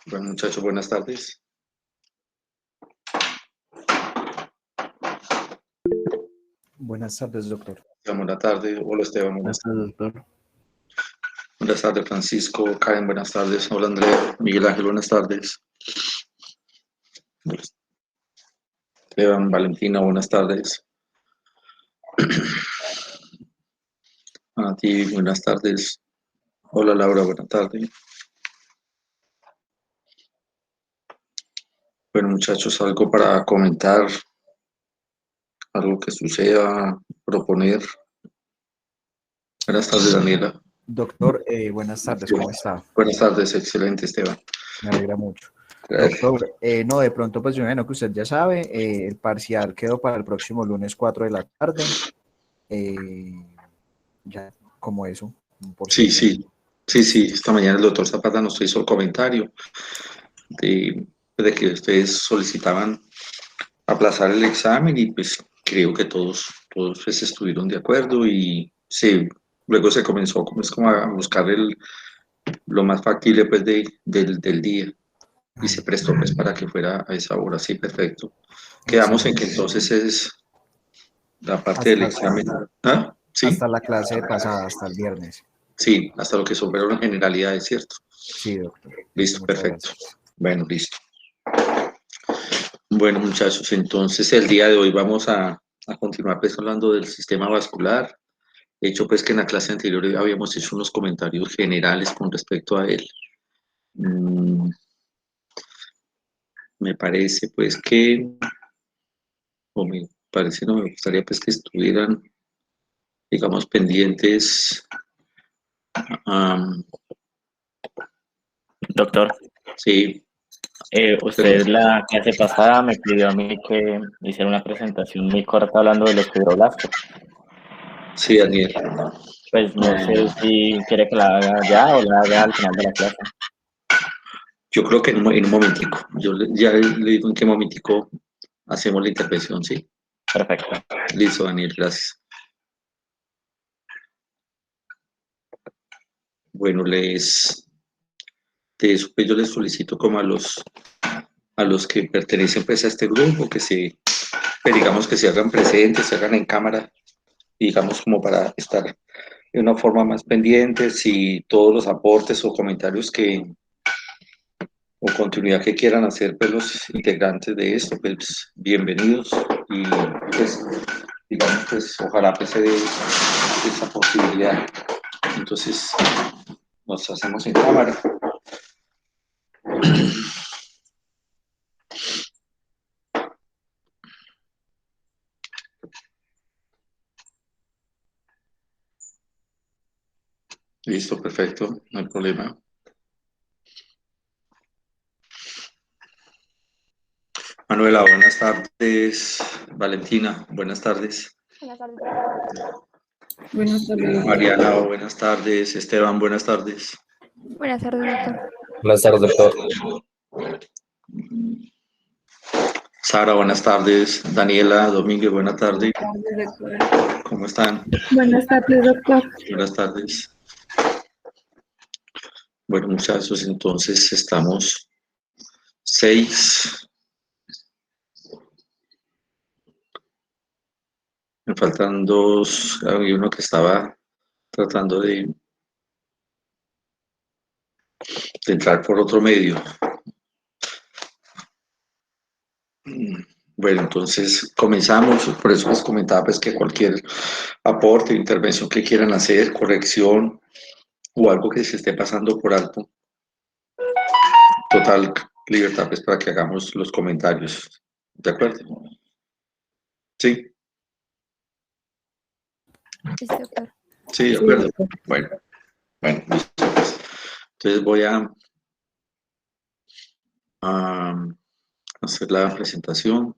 Bueno, muchachos, buenas tardes. Buenas tardes, doctor. Buenas tardes. Hola, Esteban. Buenas tardes, doctor. Buenas tardes, Francisco. Karen, buenas tardes. Hola, Andrea. Miguel Ángel, buenas tardes. Esteban, Valentina, buenas tardes. A ti, buenas tardes. Hola, Laura, buenas tardes. Bueno, muchachos, algo para comentar, algo que suceda, proponer. Buenas tardes, Daniela. Doctor, buenas tardes, ¿cómo está? Buenas tardes, excelente, Esteban. Me alegra mucho. Gracias. Doctor, no, de pronto, pues yo imagino que usted ya sabe, el parcial quedó para el próximo lunes 4 de la tarde. Ya, como eso, por Sí, cierto. sí, esta mañana el doctor Zapata nos hizo el comentario de que ustedes solicitaban aplazar el examen y pues creo que todos pues, estuvieron de acuerdo y sí, luego se comenzó como a buscar lo más factible pues del día y se prestó pues para que fuera a esa hora, sí, perfecto. Quedamos en que entonces es la parte del examen. ¿Ah? ¿Sí? Hasta la clase pasada, hasta el viernes. Sí, hasta lo que sobre las generalidades, ¿cierto? Sí, doctor. Listo, Muchas perfecto. gracias. Bueno, listo. Bueno, muchachos, entonces el día de hoy vamos a continuar pues hablando del sistema vascular. De hecho, pues que en la clase anterior habíamos hecho unos comentarios generales con respecto a él. Me parece pues que, o me parece, no, me gustaría pues que estuvieran, digamos, pendientes. Doctor, Sí, usted la clase pasada me pidió a mí que hiciera una presentación muy corta hablando de los fibroblastos. sí, Daniel. Pues no sé si quiere que la haga ya o la haga al final de la clase. Yo creo que en un momentico, ya le digo en qué momentico hacemos la intervención, ¿sí? Perfecto. Listo, Daniel, gracias. Bueno, yo les solicito como a los que pertenecen pues a este grupo, pues, digamos que se hagan presentes, se hagan en cámara, digamos como para estar de una forma más pendientes y todos los aportes o comentarios o continuidad que quieran hacer pues los integrantes de esto, pues bienvenidos y pues digamos pues ojalá pues se dé esa posibilidad. Entonces nos hacemos en cámara. Listo, perfecto, no hay problema. Manuela, buenas tardes. Valentina, buenas tardes. Buenas tardes. Buenas tardes. Mariana, buenas tardes. Esteban, buenas tardes. Buenas tardes, doctor. Buenas tardes, doctor. Sara, buenas tardes. Daniela, Domínguez, buenas tardes. Buenas tardes, doctor. ¿Cómo están? Buenas tardes, doctor. Buenas tardes. Bueno, muchachos, entonces estamos 6. Me faltan 2. Hay uno que estaba tratando de entrar por otro medio. Bueno, entonces comenzamos. Por eso les comentaba pues, que cualquier aporte, intervención que quieran hacer, corrección o algo que se esté pasando por alto, total libertad pues, para que hagamos los comentarios. ¿De acuerdo? Sí, Listo, doctor. sí, de acuerdo. Bueno, bueno, listo, pues. Entonces voy a hacer la presentación.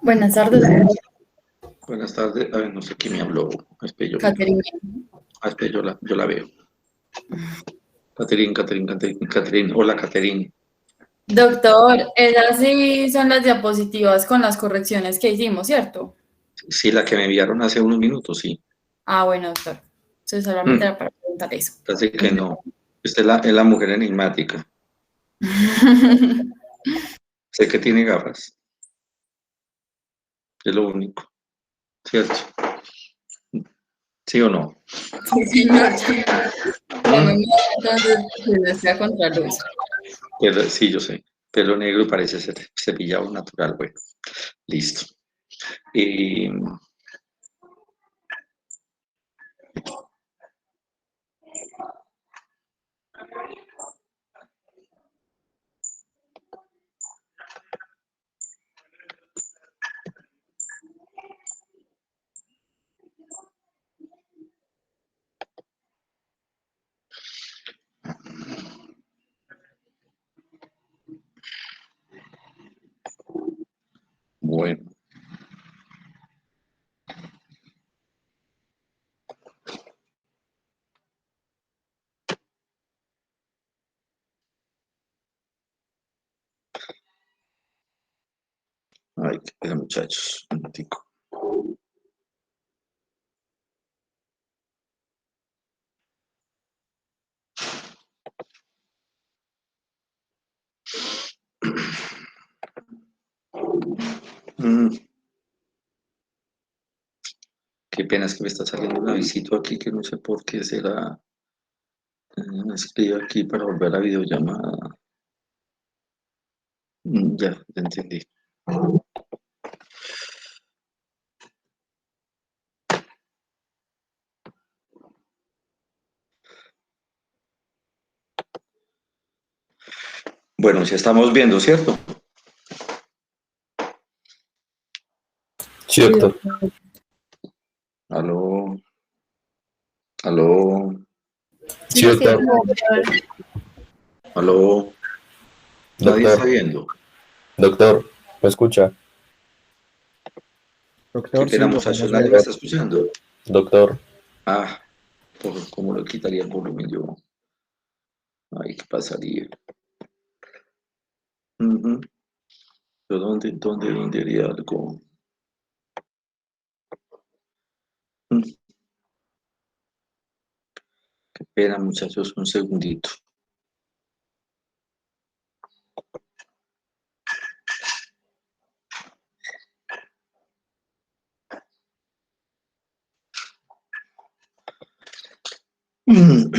Buenas tardes, Buenas tardes. A ver, no sé quién me habló. Espera, Caterina. espera, yo la veo. Caterine. Hola, Caterine. Doctor, esas sí son las diapositivas con las correcciones que hicimos, ¿cierto? Sí, la que me enviaron hace unos minutos, sí. Ah, bueno, doctor. Entonces solamente era para preguntar eso. Así que no. Usted es la mujer enigmática. Sé que tiene gafas. Es lo único. ¿Cierto? ¿Sí o no? Sí, señor. Ya me mira, entonces que sea contra luz. Sí, yo sé. Pelo negro y parece ser cepillado natural. Bueno, listo. Y, bueno. Ay, qué pena, muchachos. Un momentico. Mm, qué pena, es que me está saliendo un avisito aquí que no sé por qué será. Me escribo aquí para volver a la videollamada. Ya entendí. Bueno, ya estamos viendo, ¿cierto? Sí, doctor. Aló, aló, Sí, Sí, doctor. aló. Nadie está Doctor, viendo. doctor, ¿me escucha? Qué Doctor, pena, sí, lo muchachos. podemos Nadie me ver. está escuchando. Doctor, Ah, ¿cómo lo quitaría el volumen yo? Ay, ¿qué pasaría? Ujú. ¿Yo dónde haría algo? Mm, Qué pena, muchachos. Un segundito. Mm.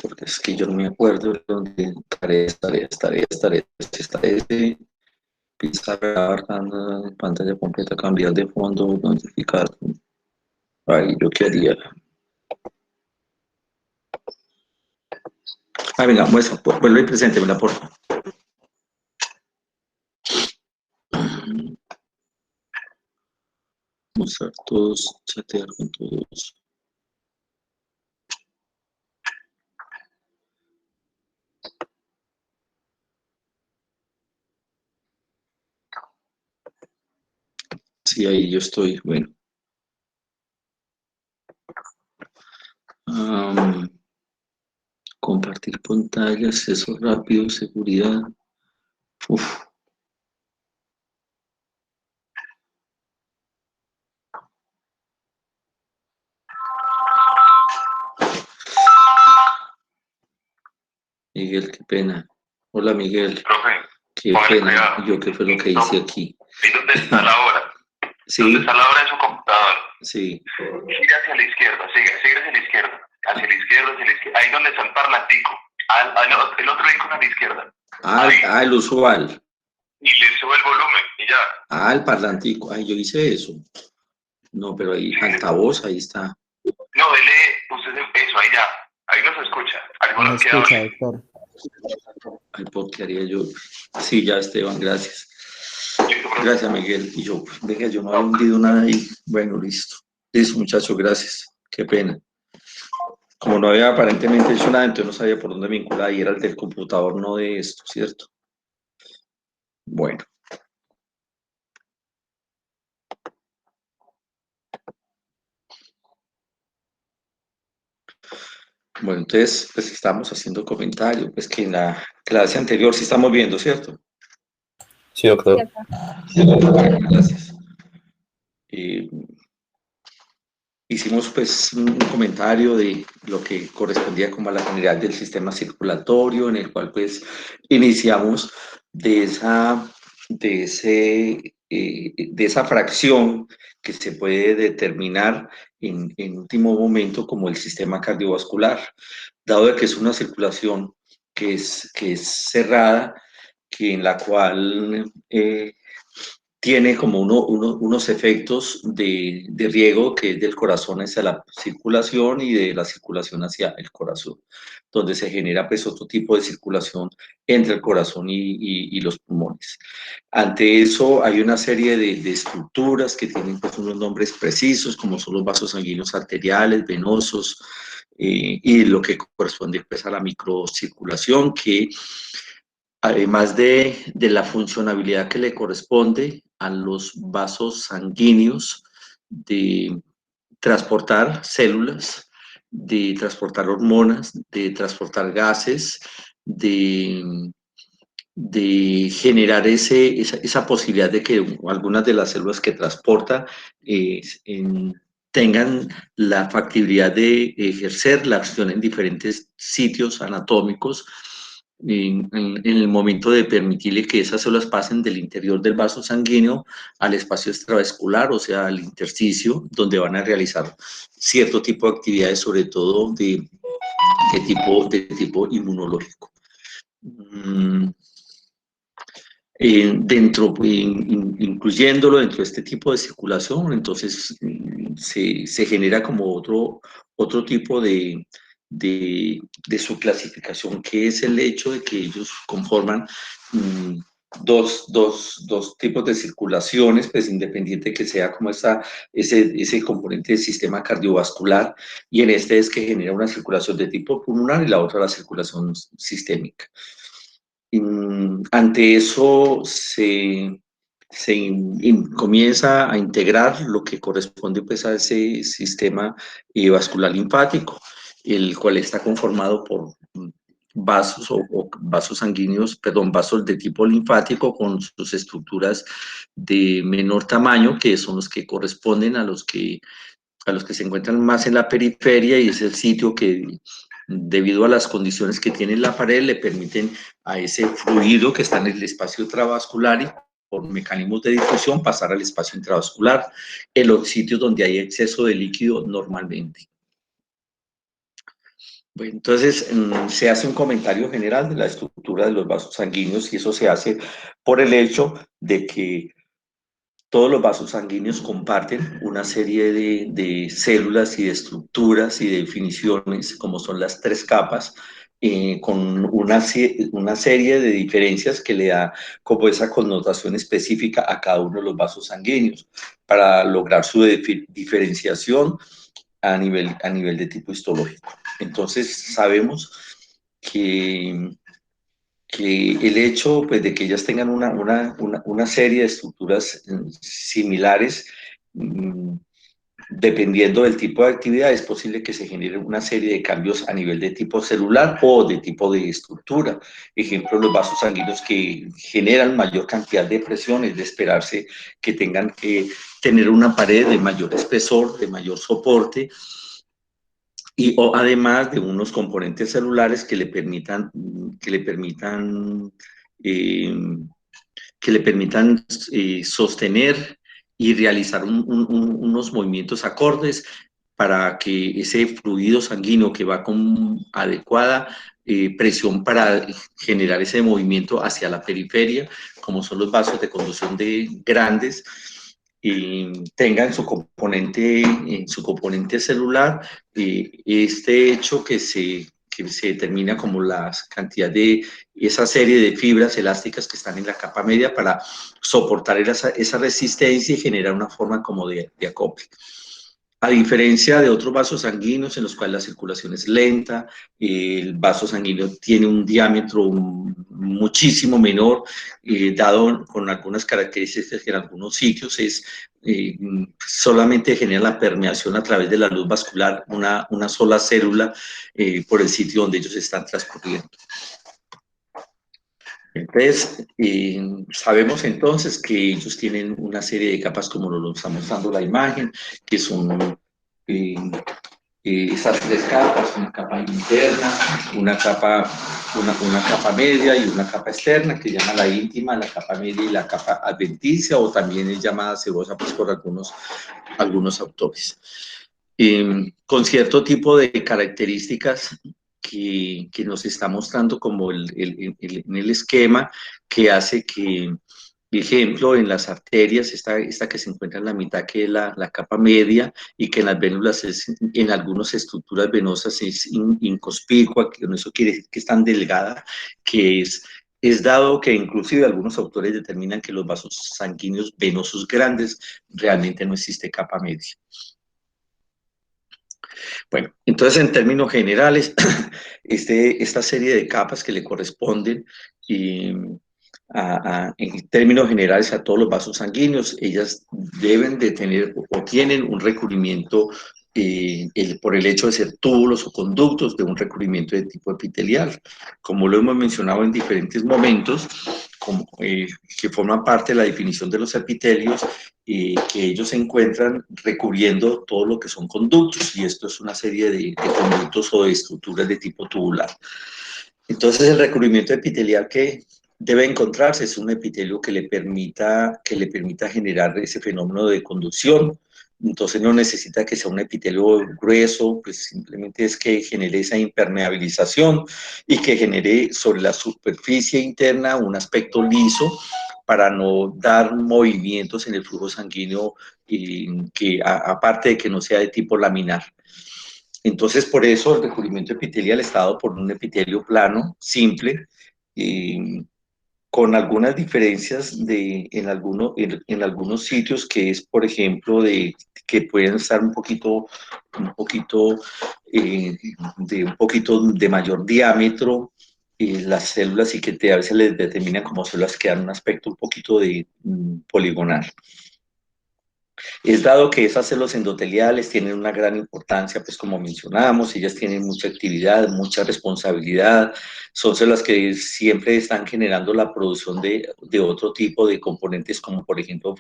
Porque es que yo no me acuerdo de dónde estaré. Pizarra, pantalla completa, cambiar de fondo, notificar. Ay, ¿yo qué haría? Ah, venga, muestra, vuelve y preséntemela, por favor. Mostrar todos, chatear con todos. Sí, ahí yo estoy, bueno. Am, compartir pantalla, acceso rápido, seguridad. Uf, Miguel, qué pena. Hola, Miguel. Profe, Qué póngale pena. cuidado. Yo qué fue lo que hice aquí. ¿Y dónde está la hora? Sí, ¿Dónde está la hora en su computador? sí. Sigue hacia la izquierda, sigue hacia la izquierda. Hacia la izquierda, hacia la izquierda. Ahí donde está el parlantico. El otro icono a la izquierda. Ahí. El usual. Y le sube el volumen y ya. El parlantico. Ay, yo hice eso. No, pero ahí, altavoz, ahí está. No, dele, usted eso, ahí ya. Ahí nos escucha. Algo No nos queda escucha, bien. doctor. Ay, ¿por qué haría yo? Sí, ya, Esteban, gracias. Listo, profe. Gracias, Miguel. Y yo, venga, yo no había hundido nada ahí. Bueno, listo. Listo, muchachos, gracias. Qué pena. Como no había aparentemente hecho nada, entonces no sabía por dónde vincular y era el del computador, no de esto, ¿cierto? Bueno. Bueno, entonces, pues estamos haciendo comentarios, pues que en la clase anterior sí estamos viendo, ¿cierto? Sí, doctor. Gracias. Hicimos pues un comentario de lo que correspondía como a la generalidad del sistema circulatorio, en el cual pues iniciamos de esa fracción que se puede determinar en último momento como el sistema cardiovascular, dado de que es una circulación que es cerrada, que en la cual tiene como unos efectos de riego que es del corazón hacia la circulación y de la circulación hacia el corazón, donde se genera pues otro tipo de circulación entre el corazón y los pulmones. Ante eso hay una serie de estructuras que tienen pues unos nombres precisos, como son los vasos sanguíneos arteriales, venosos, y lo que corresponde pues a la microcirculación, que además de la funcionalidad que le corresponde a los vasos sanguíneos de transportar células, de transportar hormonas, de transportar gases, de generar esa posibilidad de que algunas de las células que transporta tengan la factibilidad de ejercer la acción en diferentes sitios anatómicos en el momento de permitirle que esas células pasen del interior del vaso sanguíneo al espacio extravascular, o sea, al intersticio, donde van a realizar cierto tipo de actividades, sobre todo de tipo inmunológico. Incluyéndolo dentro de este tipo de circulación, entonces se genera como otro tipo de su clasificación, que es el hecho de que ellos conforman dos tipos de circulaciones, pues independiente que sea como ese componente del sistema cardiovascular, y en este es que genera una circulación de tipo pulmonar y la otra la circulación sistémica. Ante eso comienza a integrar lo que corresponde pues, a ese sistema vascular linfático, el cual está conformado por vasos o vasos sanguíneos, perdón, vasos de tipo linfático con sus estructuras de menor tamaño, que son los que corresponden a los que se encuentran más en la periferia, y es el sitio que, debido a las condiciones que tiene la pared, le permiten a ese fluido que está en el espacio intravascular y por mecanismos de difusión pasar al espacio intravascular, en los sitios donde hay exceso de líquido normalmente. Bueno, entonces se hace un comentario general de la estructura de los vasos sanguíneos, y eso se hace por el hecho de que todos los vasos sanguíneos comparten una serie de células y de estructuras y de definiciones, como son las tres capas, con una serie de diferencias que le da como esa connotación específica a cada uno de los vasos sanguíneos, para lograr su diferenciación a nivel de tipo histológico. Entonces, sabemos que el hecho pues, de que ellas tengan una serie de estructuras similares, dependiendo del tipo de actividad, es posible que se genere una serie de cambios a nivel de tipo celular o de tipo de estructura. Ejemplo, los vasos sanguíneos que generan mayor cantidad de presión, es de esperarse que tengan que tener una pared de mayor espesor, de mayor soporte, o además de unos componentes celulares que le permitan, eh, sostener y realizar unos movimientos acordes para que ese fluido sanguíneo que va con adecuada presión para generar ese movimiento hacia la periferia, como son los vasos de conducción grandes, tenga en su componente celular este hecho que se determina como la cantidad de esa serie de fibras elásticas que están en la capa media para soportar esa resistencia y generar una forma como de acople. A diferencia de otros vasos sanguíneos en los cuales la circulación es lenta, el vaso sanguíneo tiene un diámetro muchísimo menor, dado con algunas características que en algunos sitios solamente genera la permeación a través de la luz vascular, una sola célula por el sitio donde ellos están transcurriendo. Entonces, sabemos entonces que ellos tienen una serie de capas, como nos lo está mostrando la imagen, que son esas tres capas: una capa interna, una capa media y una capa externa, que llama la íntima, la capa media y la capa adventicia, o también es llamada sebosa pues, por algunos autores. Con cierto tipo de características que nos está mostrando como en el esquema, que hace que, ejemplo, en las arterias, esta que se encuentra en la mitad, que es la capa media, y que en las vénulas, en algunas estructuras venosas es inconspicua, que eso quiere decir que es tan delgada, que es dado que inclusive algunos autores determinan que los vasos sanguíneos venosos grandes realmente no existe capa media. Bueno, entonces en términos generales, esta serie de capas que le corresponden en términos generales a todos los vasos sanguíneos, ellas deben de tener o tienen un recubrimiento por el hecho de ser túbulos o conductos, de un recubrimiento de tipo epitelial. Como lo hemos mencionado en diferentes momentos, que forman parte de la definición de los epitelios, que ellos se encuentran recubriendo todo lo que son conductos, y esto es una serie de conductos o de estructuras de tipo tubular. Entonces, el recubrimiento epitelial que debe encontrarse es un epitelio que le permita generar ese fenómeno de conducción. Entonces no necesita que sea un epitelio grueso, pues simplemente es que genere esa impermeabilización y que genere sobre la superficie interna un aspecto liso para no dar movimientos en el flujo sanguíneo, aparte de que no sea de tipo laminar. Entonces, por eso el recubrimiento epitelial está dado por un epitelio plano, simple, con algunas diferencias en algunos sitios, que es, por ejemplo, que pueden estar un poquito de mayor diámetro las células, y que a veces les determinan como células que dan un aspecto un poquito poligonal. Es dado que esas células endoteliales tienen una gran importancia, pues como mencionamos, ellas tienen mucha actividad, mucha responsabilidad, son células que siempre están generando la producción de otro tipo de componentes, como por ejemplo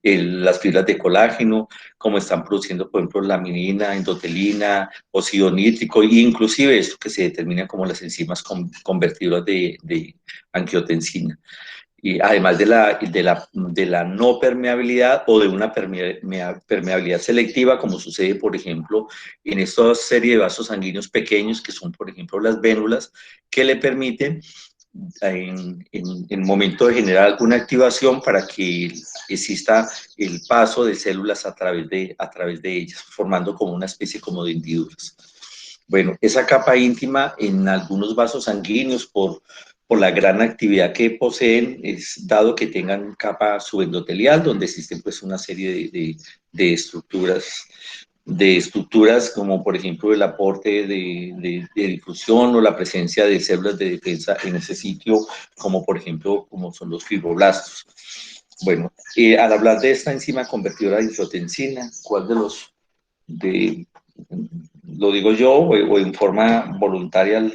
las fibras de colágeno, como están produciendo, por ejemplo, laminina, endotelina, óxido nítrico, e inclusive esto que se determina como las enzimas convertidoras de angiotensina. Y además de la no permeabilidad o de una permeabilidad selectiva, como sucede, por ejemplo, en esta serie de vasos sanguíneos pequeños, que son, por ejemplo, las vénulas, que le permiten, en el momento de generar alguna activación, para que exista el paso de células a través de ellas, formando como una especie como de hendiduras. Bueno, esa capa íntima en algunos vasos sanguíneos, por la gran actividad que poseen, es dado que tengan capa subendotelial, donde existen pues una serie de estructuras como por ejemplo el aporte de difusión o la presencia de células de defensa en ese sitio, como por ejemplo como son los fibroblastos. Bueno, al hablar de esta enzima convertidora de angiotensina, ¿cuál lo digo yo o en forma voluntaria,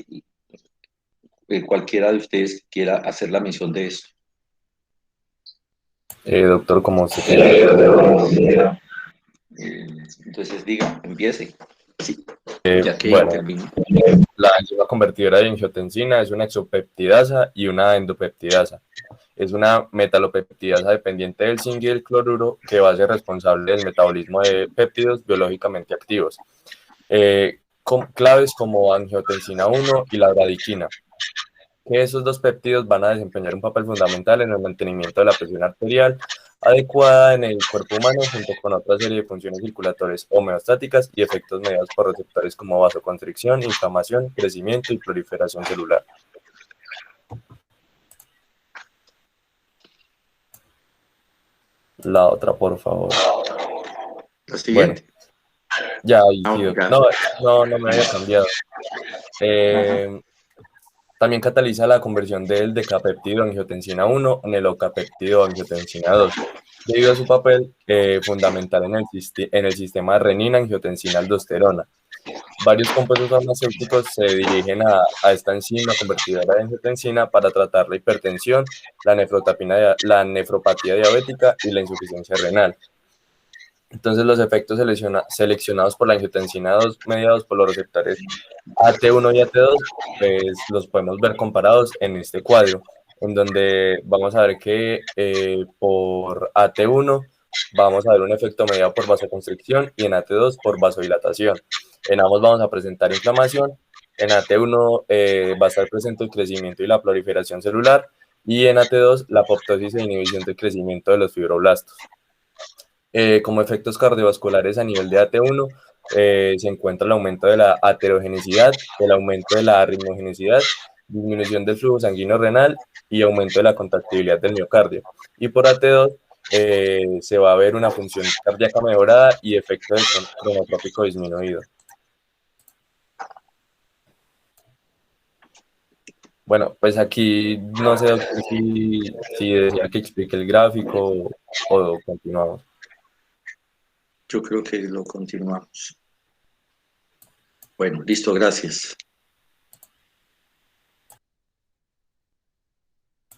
cualquiera de ustedes que quiera hacer la mención de esto? Doctor, como se quiera. Entonces diga, empiece. Sí, ya que Bueno, intervino. la enzima convertidora de angiotensina es una exopeptidasa y una endopeptidasa. Es una metalopeptidasa dependiente del zinc y del cloruro que va a ser responsable del metabolismo de péptidos biológicamente activos. Claves como angiotensina 1 y la bradiquina, que esos dos péptidos van a desempeñar un papel fundamental en el mantenimiento de la presión arterial adecuada en el cuerpo humano, junto con otra serie de funciones circulatorias homeostáticas y efectos mediados por receptores como vasoconstricción, inflamación, crecimiento y proliferación celular. La otra, por favor. La siguiente. Bueno, ya, ahí Ah, sí, ya. no me había cambiado. También cataliza la conversión del decapeptido angiotensina 1 en el ocapeptido angiotensina 2, debido a su papel fundamental en el sistema renina-angiotensina-aldosterona. Varios compuestos farmacéuticos se dirigen a esta enzima convertidora de angiotensina para tratar la hipertensión, la nefropatía diabética y la insuficiencia renal. Entonces, los efectos seleccionados por la angiotensina 2 mediados por los receptores AT1 y AT2, pues los podemos ver comparados en este cuadro, en donde vamos a ver que por AT1 vamos a ver un efecto mediado por vasoconstricción y en AT2 por vasodilatación. En ambos vamos a presentar inflamación. En AT1 va a estar presente el crecimiento y la proliferación celular, y en AT2 la apoptosis e inhibición del crecimiento de los fibroblastos. Como efectos cardiovasculares a nivel de AT1, se encuentra el aumento de la aterogenicidad, el aumento de la arritmogenicidad, disminución del flujo sanguíneo renal y aumento de la contractibilidad del miocardio. Y por AT2 se va a ver una función cardíaca mejorada y efecto del cronotrópico disminuido. Bueno, pues aquí no sé si desea que explique el gráfico o continuamos. Yo creo que lo continuamos. Bueno, listo, gracias.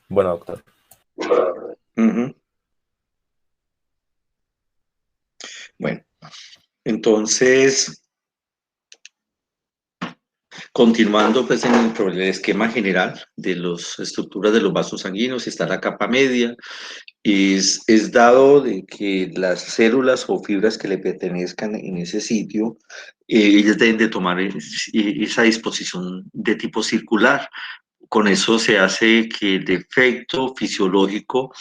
Bueno, doctor. Bueno, entonces, continuando pues en el esquema general de las estructuras de los vasos sanguíneos, está la capa media. Es dado de que las células o fibras que le pertenezcan en ese sitio, ellas deben de tomar esa disposición de tipo circular. Con eso se hace que el defecto fisiológico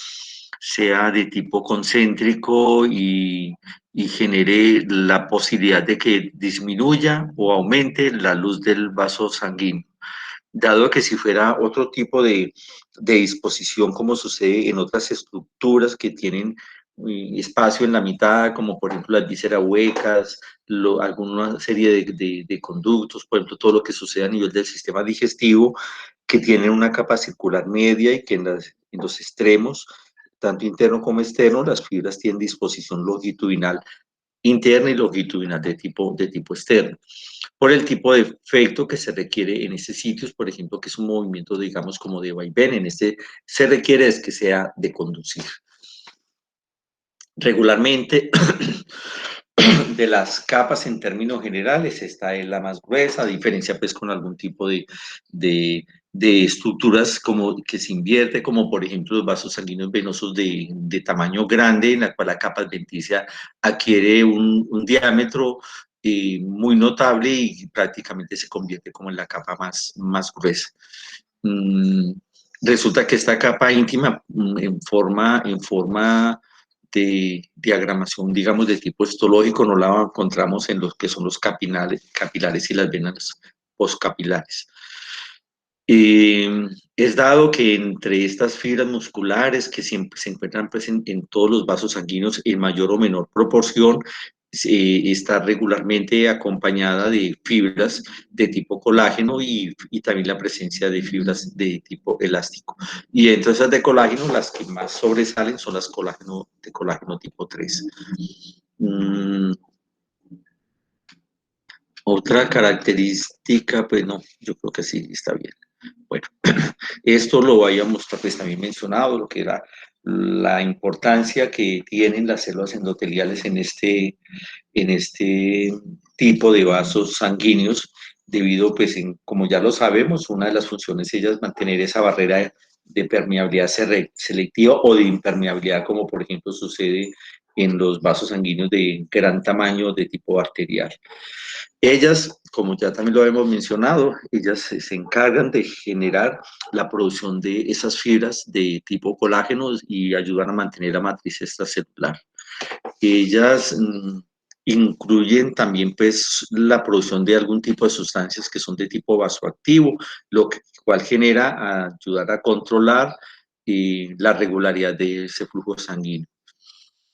sea de tipo concéntrico y genere la posibilidad de que disminuya o aumente la luz del vaso sanguíneo. Dado que si fuera otro tipo de disposición, como sucede en otras estructuras que tienen espacio en la mitad, como por ejemplo las vísceras huecas, alguna serie de conductos, por ejemplo, todo lo que sucede a nivel del sistema digestivo, que tienen una capa circular media y que en los extremos, tanto interno como externo, las fibras tienen disposición longitudinal interna y longitudinal de tipo externo. Por el tipo de efecto que se requiere en ese sitio, por ejemplo, que es un movimiento, digamos, como de vaivén, en este se requiere es que sea de conducir. Regularmente, de las capas en términos generales, esta es la más gruesa, a diferencia pues con algún tipo de estructuras como que se invierte, como por ejemplo los vasos sanguíneos venosos de tamaño grande, en la cual la capa adventicia adquiere un diámetro muy notable y prácticamente se convierte como en la capa más gruesa. Resulta que esta capa íntima en forma de diagramación, digamos, de tipo histológico, no la encontramos en los que son los capilares y las venas postcapilares. Es dado que entre estas fibras musculares que siempre se encuentran en todos los vasos sanguíneos en mayor o menor proporción, está regularmente acompañada de fibras de tipo colágeno y también la presencia de fibras de tipo elástico. Y entre esas de colágeno, las que más sobresalen son las de colágeno tipo 3. Otra característica, pues no, yo creo que sí, está bien. Bueno, esto lo habíamos pues, también mencionado, lo que era la importancia que tienen las células endoteliales en este tipo de vasos sanguíneos, debido, pues, como ya lo sabemos, una de las funciones ellas es mantener esa barrera de permeabilidad selectiva o de impermeabilidad, como por ejemplo sucede en los vasos sanguíneos de gran tamaño de tipo arterial. Ellas, como ya también lo hemos mencionado, ellas se encargan de generar la producción de esas fibras de tipo colágeno y ayudan a mantener la matriz extracelular. Ellas incluyen también, pues, la producción de algún tipo de sustancias que son de tipo vasoactivo, lo cual genera ayudar a controlar la regularidad de ese flujo sanguíneo.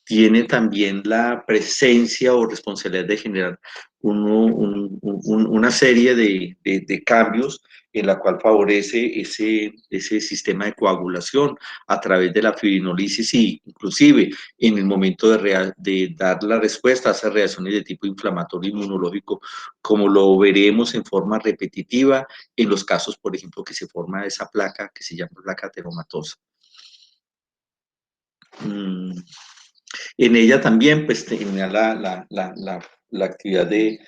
Tiene también la presencia o responsabilidad de generar una serie de cambios en la cual favorece ese sistema de coagulación a través de la fibrinolisis y inclusive en el momento de dar la respuesta a esas reacciones de tipo inflamatorio inmunológico, como lo veremos en forma repetitiva en los casos, por ejemplo, que se forma esa placa que se llama placa ateromatosa. En ella también, pues, tenía la actividad de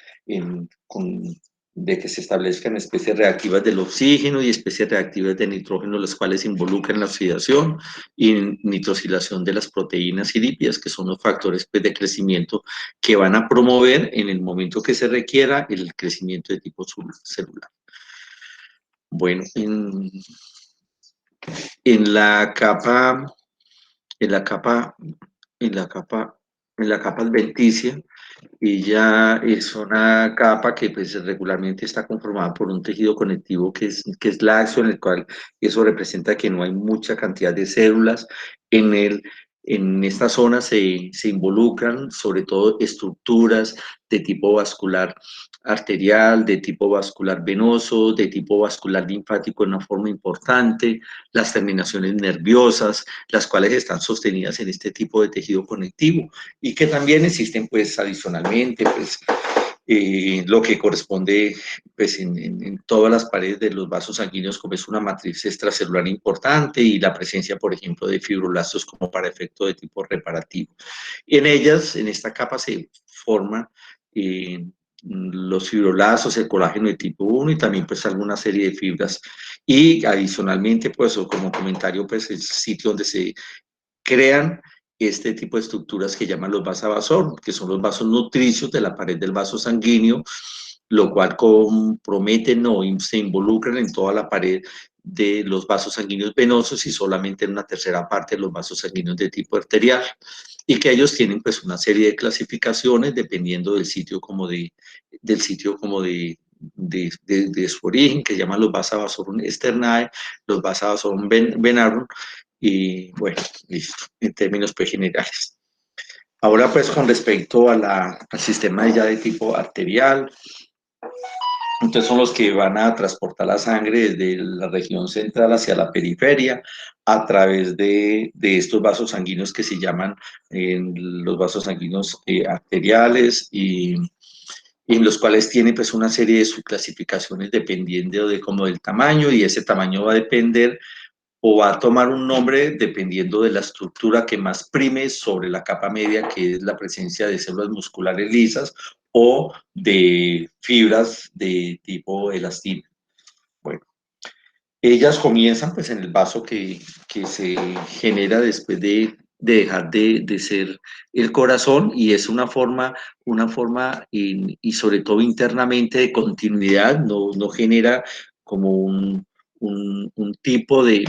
que se establezcan especies reactivas del oxígeno y especies reactivas de nitrógeno, las cuales involucran la oxidación y nitrosilación de las proteínas y lípidas, que son los factores, pues, de crecimiento que van a promover en el momento que se requiera el crecimiento de tipo celular. Bueno, en la capa adventicia, ella es una capa que, pues, regularmente está conformada por un tejido conectivo que es laxo, en el cual eso representa que no hay mucha cantidad de células. En esta zona se involucran sobre todo estructuras de tipo vascular arterial, de tipo vascular venoso, de tipo vascular linfático en una forma importante, las terminaciones nerviosas, las cuales están sostenidas en este tipo de tejido conectivo, y que también existen, pues, adicionalmente, pues, lo que corresponde, pues, en todas las paredes de los vasos sanguíneos, como es una matriz extracelular importante y la presencia, por ejemplo, de fibroblastos como para efecto de tipo reparativo. En ellas, en esta capa se forman los fibroblastos, el colágeno de tipo 1 y también, pues, alguna serie de fibras. Y adicionalmente, pues, o como comentario, pues, el sitio donde se crean este tipo de estructuras que llaman los vasovasor, que son los vasos nutricios de la pared del vaso sanguíneo, lo cual comprometen o se involucran en toda la pared de los vasos sanguíneos venosos y solamente en una tercera parte de los vasos sanguíneos de tipo arterial, y que ellos tienen, pues, una serie de clasificaciones dependiendo del sitio como de su origen, que llaman los vasa vasorum externae, los vasa vasorum venarum, y bueno, listo, en términos, pues, generales. Ahora, pues, con respecto al sistema ya de tipo arterial, entonces son los que van a transportar la sangre desde la región central hacia la periferia a través de estos vasos sanguíneos que se llaman los vasos sanguíneos arteriales, y en los cuales tiene, pues, una serie de subclasificaciones dependiendo de como del tamaño, y ese tamaño va a depender o va a tomar un nombre dependiendo de la estructura que más prime sobre la capa media, que es la presencia de células musculares lisas o de fibras de tipo elastina. Bueno, ellas comienzan, pues, en el vaso que se genera después de dejar de ser el corazón, y es una forma y sobre todo internamente de continuidad, no genera como un tipo de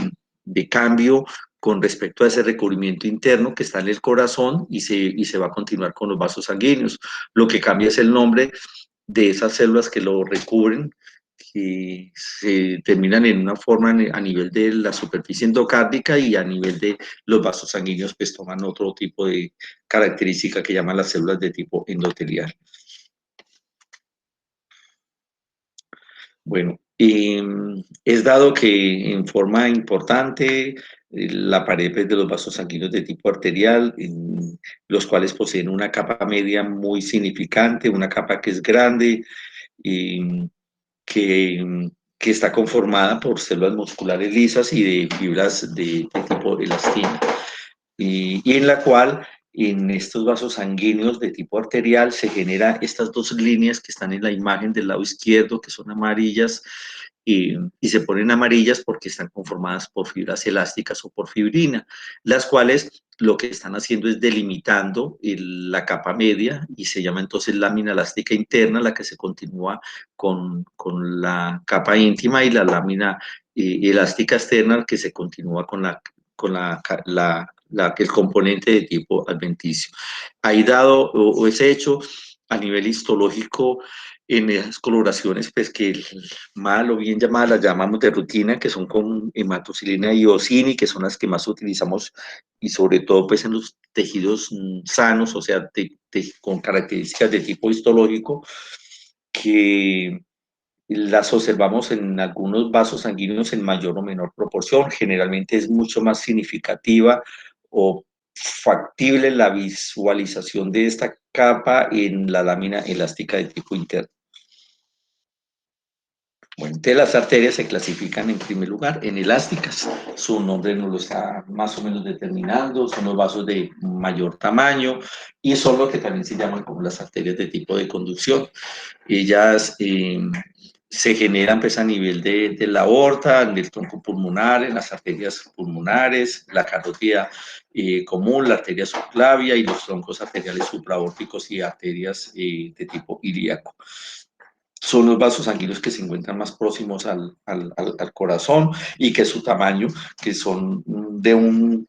cambio con respecto a ese recubrimiento interno que está en el corazón, y se va a continuar con los vasos sanguíneos. Lo que cambia es el nombre de esas células que lo recubren, que se terminan en una forma a nivel de la superficie endocárdica, y a nivel de los vasos sanguíneos, pues, toman otro tipo de característica que llaman las células de tipo endotelial. Bueno, es dado que en forma importante la pared, pues, de los vasos sanguíneos de tipo arterial, los cuales poseen una capa media muy significante, una capa que es grande, que está conformada por células musculares lisas y de fibras de tipo elastina. y en la cual en estos vasos sanguíneos de tipo arterial se generan estas dos líneas que están en la imagen del lado izquierdo, que son amarillas, y se ponen amarillas porque están conformadas por fibras elásticas o por fibrina, las cuales lo que están haciendo es delimitando la capa media y se llama entonces lámina elástica interna, la que se continúa con la capa íntima, y la lámina elástica externa que se continúa con el componente de tipo adventicio. Hay dado o es hecho a nivel histológico en esas coloraciones, pues que mal o bien llamadas las llamamos de rutina, que son con hematocilina y eosini, que son las que más utilizamos, y sobre todo pues en los tejidos sanos, o sea, con características de tipo histológico, que las observamos en algunos vasos sanguíneos en mayor o menor proporción. Generalmente es mucho más significativa o factible la visualización de esta capa en la lámina elástica de tipo interno. Bueno, entonces las arterias se clasifican en primer lugar en elásticas. Su nombre nos lo está más o menos determinando. Son los vasos de mayor tamaño y son lo que también se llaman como las arterias de tipo de conducción. Ellas se generan pues a nivel de la aorta, en el tronco pulmonar, en las arterias pulmonares, la carótida común, la arteria subclavia y los troncos arteriales supraórticos y arterias de tipo ilíaco. Son los vasos sanguíneos que se encuentran más próximos al corazón y que su tamaño, que son de un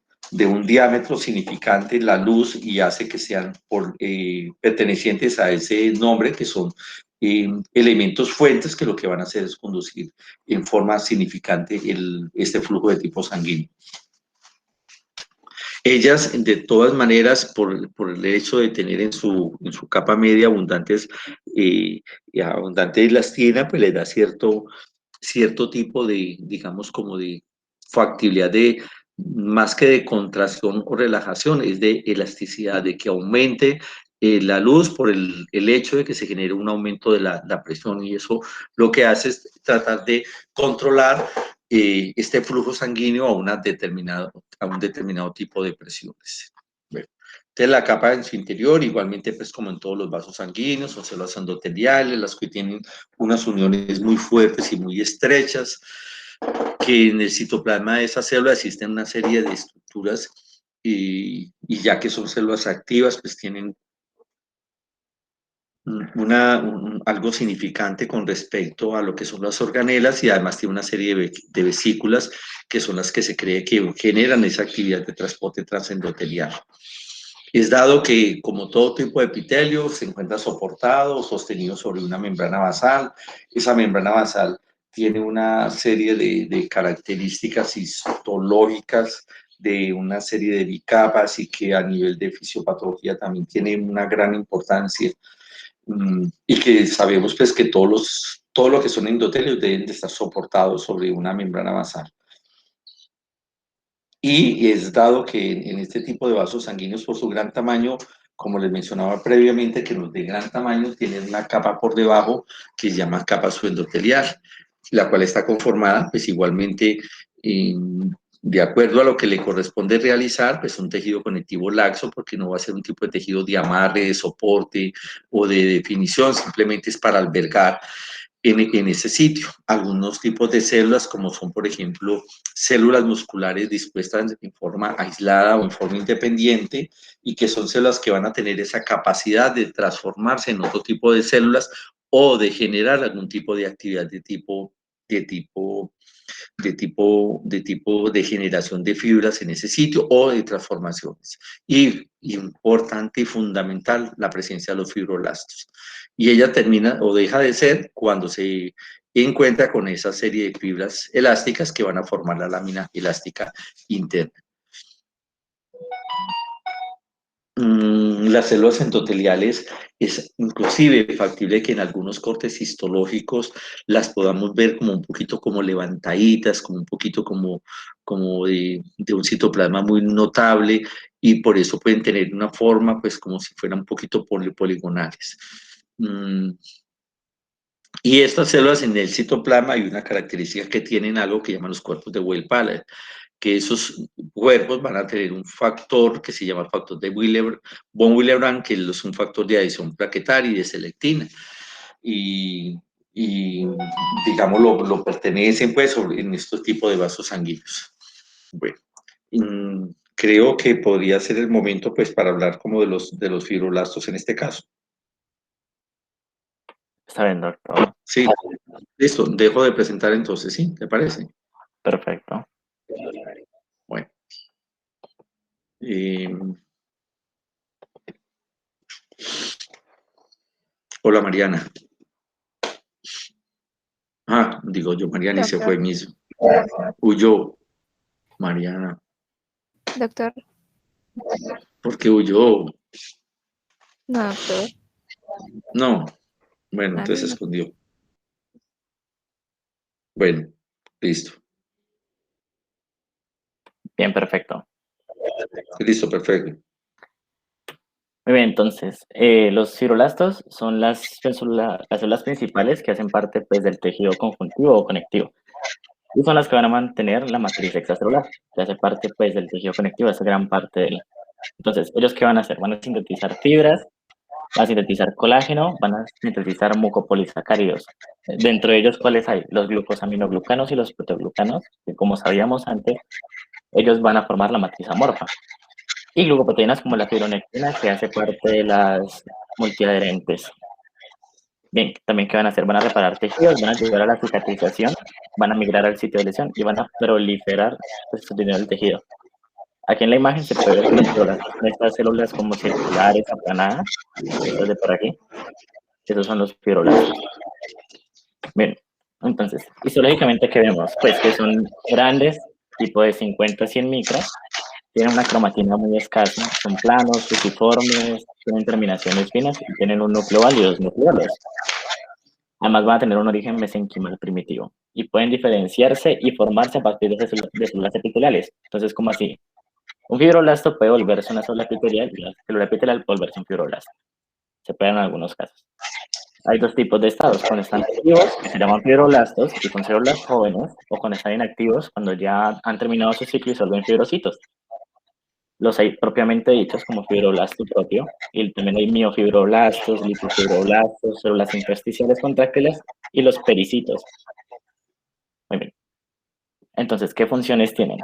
diámetro significante la luz, y hace que sean pertenecientes a ese nombre, que son elementos fuentes que lo que van a hacer es conducir en forma significante este flujo de tipo sanguíneo. Ellas, de todas maneras, por el hecho de tener en su capa media abundante elastina, pues le da cierto tipo de, digamos, como de factibilidad de, más que de contracción o relajación, es de elasticidad, de que aumente la luz por el hecho de que se genere un aumento de la presión, y eso lo que hace es tratar de controlar este flujo sanguíneo a un determinado tipo de presiones. Bueno, entonces la capa en su interior, igualmente pues como en todos los vasos sanguíneos, son células endoteliales, las que tienen unas uniones muy fuertes y muy estrechas, que en el citoplasma de esas células existen una serie de estructuras, y ya que son células activas, pues tienen algo significante con respecto a lo que son las organelas, y además tiene una serie de vesículas que son las que se cree que generan esa actividad de transporte transendotelial. Es dado que, como todo tipo de epitelio, se encuentra soportado o sostenido sobre una membrana basal. Esa membrana basal tiene una serie de características histológicas, de una serie de bicapas, y que a nivel de fisiopatología también tiene una gran importancia. Y que sabemos pues que todo lo que son endotelios deben de estar soportados sobre una membrana basal. Y es dado que en este tipo de vasos sanguíneos, por su gran tamaño, como les mencionaba previamente, que los de gran tamaño tienen una capa por debajo que se llama capa subendotelial, la cual está conformada pues igualmente de acuerdo a lo que le corresponde realizar, pues un tejido conectivo laxo, porque no va a ser un tipo de tejido de amarre, de soporte o de definición, simplemente es para albergar en ese sitio algunos tipos de células, como son, por ejemplo, células musculares dispuestas en forma aislada o en forma independiente, y que son células que van a tener esa capacidad de transformarse en otro tipo de células o de generar algún tipo de actividad de generación de fibras en ese sitio o de transformaciones. Y importante y fundamental, la presencia de los fibroblastos. Y ella termina o deja de ser cuando se encuentra con esa serie de fibras elásticas que van a formar la lámina elástica interna. Las células endoteliales es inclusive factible que en algunos cortes histológicos las podamos ver como un poquito como levantaditas, como un poquito como de un citoplasma muy notable, y por eso pueden tener una forma pues como si fueran un poquito poligonales. Y estas células en el citoplasma hay una característica que tienen algo que llaman los cuerpos de Weil-Palade, que esos cuerpos van a tener un factor que se llama el factor de von Willebrand, que es un factor de adición plaquetaria y de selectina. Y digamos, lo pertenecen pues en estos tipos de vasos sanguíneos. Bueno, creo que podría ser el momento pues para hablar como de los fibroblastos en este caso. Está bien, doctor. Sí, listo, dejo de presentar entonces, ¿sí? ¿Te parece? Perfecto. Bueno. Hola, Mariana. Ah, digo yo, Mariana, y se fue mismo. Huyó, Mariana. Doctor. ¿Por qué huyó? No, doctor. No. Bueno, entonces se escondió. Bueno, listo. Bien, perfecto. Listo, perfecto. Muy bien, entonces, los fibroblastos son las células principales que hacen parte pues, del tejido conjuntivo o conectivo. Y son las que van a mantener la matriz extracelular, que hace parte pues, del tejido conectivo, es gran parte de él. Entonces, ¿ellos qué van a hacer? Van a sintetizar fibras, van a sintetizar colágeno, van a sintetizar mucopolisacáridos. Dentro de ellos, ¿cuáles hay? Los glucosaminoglucanos y los protoglucanos, que como sabíamos antes, ellos van a formar la matriz amorfa. Y glucoproteínas como la fibronectina, que hace parte de las multiadherentes. Bien, también ¿qué van a hacer? Van a reparar tejidos, van a ayudar a la cicatrización, van a migrar al sitio de lesión y van a proliferar el tejido. Aquí en la imagen se puede ver que los fibroblastos son estas células como circulares, aplanadas, estas de por aquí. Esos son los fibroblastos. Bien, entonces, histológicamente, ¿qué vemos? Pues que son grandes, tipo de 50 a 100 micras, tienen una cromatina muy escasa, son planos, fusiformes, tienen terminaciones finas y tienen un núcleo válido, dos nucleolos. Además van a tener un origen mesenquimal primitivo y pueden diferenciarse y formarse a partir de células epiteliales. Entonces, ¿cómo así? Un fibroblasto puede volverse una célula epitelial y la célula epitelial volverse un fibroblasto. Se puede en algunos casos. Hay dos tipos de estados, cuando están activos, que se llaman fibroblastos, y son células jóvenes, o cuando están inactivos, cuando ya han terminado su ciclo y se vuelven fibrocitos. Los hay propiamente dichos como fibroblasto propio, y también hay miofibroblastos, lipofibroblastos, células intersticiales contráctiles y los pericitos. Muy bien. Entonces, ¿qué funciones tienen?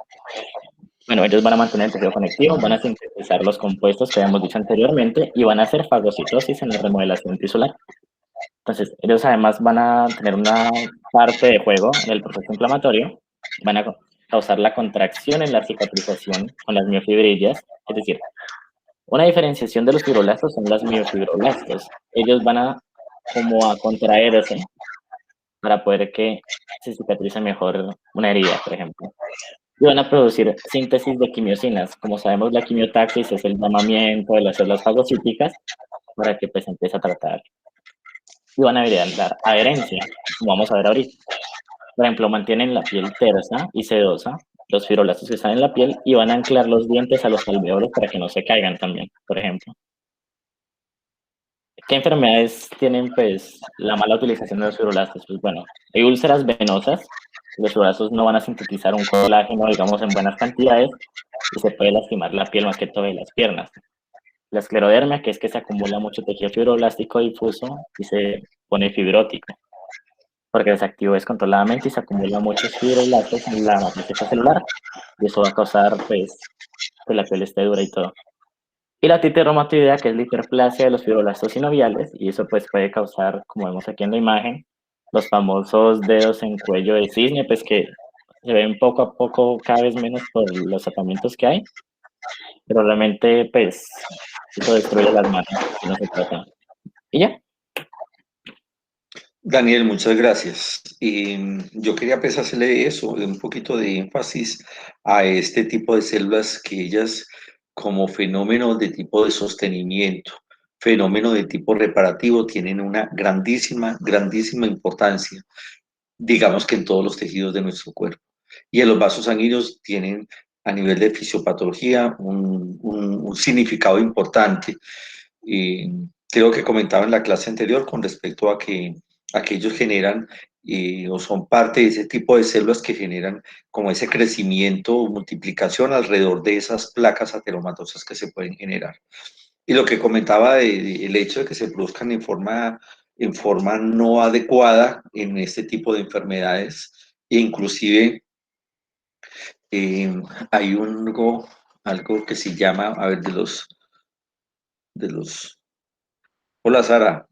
Bueno, ellos van a mantener el tejido conectivo, van a sintetizar los compuestos que habíamos dicho anteriormente y van a hacer fagocitosis en la remodelación tisular. Entonces, ellos además van a tener una parte de juego en el proceso inflamatorio, van a causar la contracción en la cicatrización con las miofibrillas, es decir, una diferenciación de los fibroblastos son las miofibroblastos. Ellos van a como a contraerse para poder que se cicatrice mejor una herida, por ejemplo. Y van a producir síntesis de quimiosinas. Como sabemos, la quimiotaxis es el llamamiento de las células fagocíticas para que pues empiece a tratar. Y van a dar adherencia, como vamos a ver ahorita. Por ejemplo, mantienen la piel tersa y sedosa, los fibroblastos que están en la piel, y van a anclar los dientes a los alveolos para que no se caigan también, por ejemplo. ¿Qué enfermedades tienen, pues, la mala utilización de los fibroblastos? Pues, bueno, hay úlceras venosas, los fibroblastos no van a sintetizar un colágeno, digamos, en buenas cantidades, y se puede lastimar la piel más que todo de las piernas. La esclerodermia, que es que se acumula mucho tejido fibroblástico difuso y se pone fibrótico, porque se activa descontroladamente y se acumula muchos fibroblastos en la matriz celular, y eso va a causar, pues, que la piel esté dura y todo. Y la otitis reumatoidea, que es la hiperplasia de los fibroblastos sinoviales, y eso pues puede causar, como vemos aquí en la imagen, los famosos dedos en cuello de cisne, pues que se ven poco a poco cada vez menos por los tratamientos que hay, pero realmente pues eso destruye las manos y no se trata. Y ya. Daniel, muchas gracias. Yo quería pues hacerle eso, un poquito de énfasis a este tipo de células que ellas como fenómeno de tipo de sostenimiento, fenómeno de tipo reparativo, tienen una grandísima, grandísima importancia, digamos que en todos los tejidos de nuestro cuerpo. Y en los vasos sanguíneos tienen a nivel de fisiopatología un significado importante. Creo que comentaba en la clase anterior con respecto a que aquellos generan o son parte de ese tipo de células que generan como ese crecimiento o multiplicación alrededor de esas placas ateromatosas que se pueden generar. Y lo que comentaba el hecho de que se produzcan en forma no adecuada en este tipo de enfermedades, e inclusive hay algo que se llama, a ver, de los... Hola, Sara.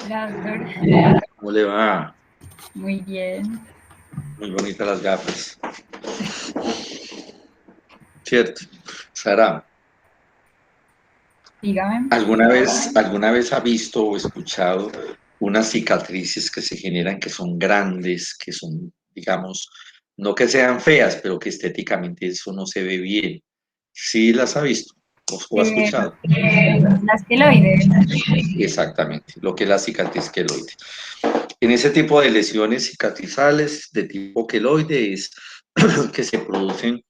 Hola, doctor. ¿Cómo le va? Muy bien. Muy bonitas las gafas. Cierto. Sara, Dígame. ¿alguna vez ha visto o escuchado unas cicatrices que se generan que son grandes, que son, digamos, no que sean feas, pero que estéticamente eso no se ve bien? ¿Sí las ha visto o ha escuchado? Las queloides. Exactamente, lo que es la cicatriz queloide. En ese tipo de lesiones cicatrizales de tipo queloide es que se producen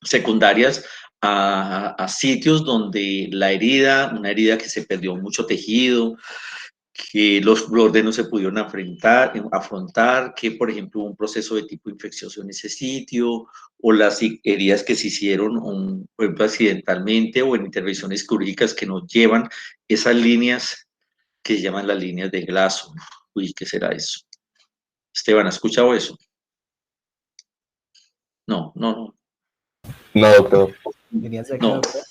secundarias a sitios donde una herida que se perdió mucho tejido, que los bordes no se pudieron afrontar, que por ejemplo hubo un proceso de tipo infeccioso en ese sitio, o las heridas que se hicieron, por ejemplo, accidentalmente o en intervenciones quirúrgicas que nos llevan esas líneas que se llaman las líneas de Glasgow. Uy, ¿qué será eso? Esteban, ¿has escuchado eso? No, no, no. No, doctor. ¿Líneas de qué, No, doctor?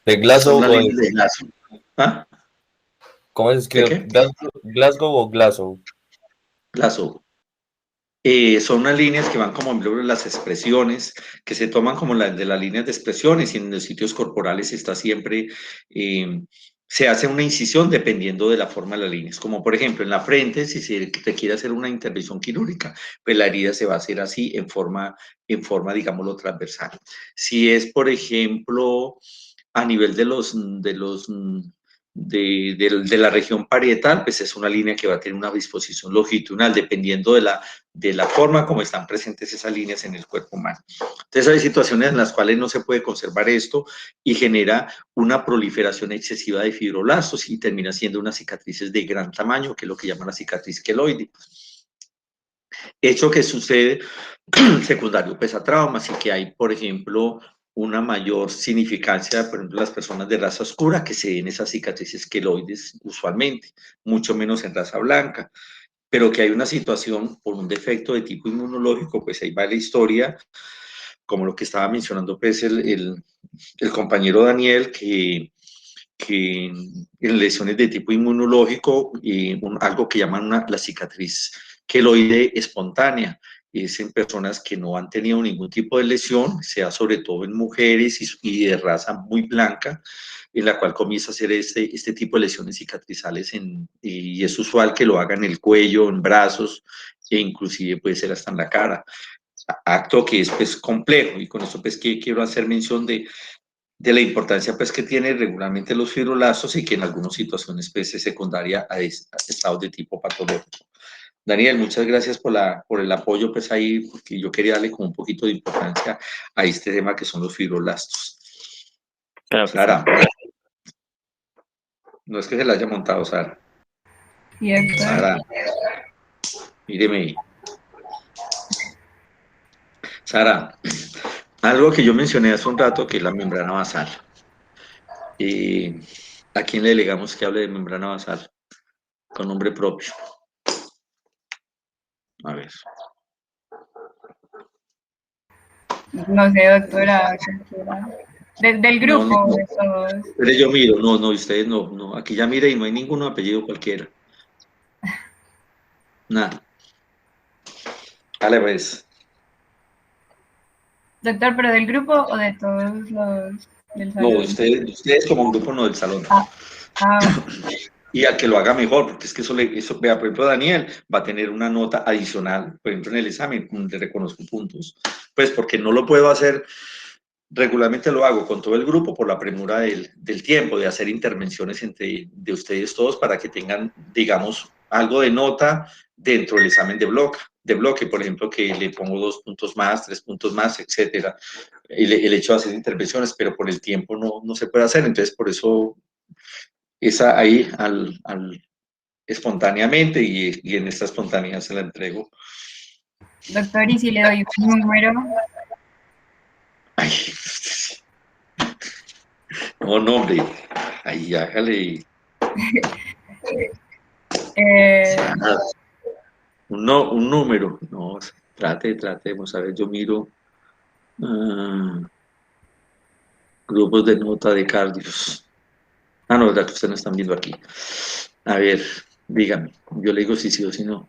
¿De son Glasgow las o líneas de Glasgow. ¿Ah? cómo se ¿De escribe? qué? ¿Glasgow o Glasgow? Glasgow. Son unas líneas que van como en ejemplo las expresiones, que se toman como las de las líneas de expresiones y en los sitios corporales está siempre, se hace una incisión dependiendo de la forma de las líneas. Como por ejemplo en la frente, si se te quiere hacer una intervención quirúrgica, pues la herida se va a hacer así digámoslo, transversal. Si es, por ejemplo, a nivel de la región parietal, pues es una línea que va a tener una disposición longitudinal, dependiendo de la forma como están presentes esas líneas en el cuerpo humano. Entonces hay situaciones en las cuales no se puede conservar esto y genera una proliferación excesiva de fibroblastos y termina siendo unas cicatrices de gran tamaño, que es lo que llaman la cicatriz queloide. Hecho que sucede secundario pues a traumas y que hay, por ejemplo, una mayor significancia, por ejemplo, las personas de raza oscura que se ven esas cicatrices queloides usualmente, mucho menos en raza blanca, pero que hay una situación por un defecto de tipo inmunológico, pues ahí va la historia, como lo que estaba mencionando pues el compañero Daniel, que en lesiones de tipo inmunológico, algo que llaman la cicatriz queloide espontánea, es en personas que no han tenido ningún tipo de lesión, sea sobre todo en mujeres y de raza muy blanca, en la cual comienza a hacer este tipo de lesiones cicatrizales y es usual que lo haga en el cuello, en brazos e inclusive puede ser hasta en la cara. Acto que es pues complejo y con esto pues que quiero hacer mención de la importancia pues que tiene regularmente los fibroblastos y que en algunas situaciones pues es secundaria a estados de tipo patológico. Daniel, muchas gracias por el apoyo pues ahí, porque yo quería darle como un poquito de importancia a este tema que son los fibroblastos. Claro que sí. Sara, no es que se la haya montado, Sara. Sí, doctor. Sara, míreme. Sara, algo que yo mencioné hace un rato que es la membrana basal. ¿A quién le delegamos que hable de membrana basal? Con nombre propio. A ver. No sé, doctora. Del grupo, No, de todos. pero yo miro, no, ustedes no. Aquí ya mire y no hay ningún apellido cualquiera. Nada. Dale, pues. Doctor, pero del grupo o de todos los del No, salón. ustedes como grupo no del salón. Ah, Y al que lo haga mejor, porque es que vea, por ejemplo, Daniel va a tener una nota adicional, por ejemplo, en el examen, le reconozco puntos. Pues porque no lo puedo hacer, regularmente lo hago con todo el grupo por la premura del tiempo, de hacer intervenciones de ustedes todos para que tengan, digamos, algo de nota dentro del examen de bloque, por ejemplo, que le pongo 2 puntos más, 3 puntos más, etcétera. El hecho de hacer intervenciones, pero por el tiempo no se puede hacer, entonces por eso esa ahí espontáneamente y en esta espontaneidad se la entrego. Doctor, ¿y si le doy un número? Ay, no, hombre, ahí hágale. Un número, no, tratemos, a ver, yo miro grupos de nota de cardios. No, verdad que ustedes no están viendo aquí. A ver, dígame, yo le digo si sí o si no.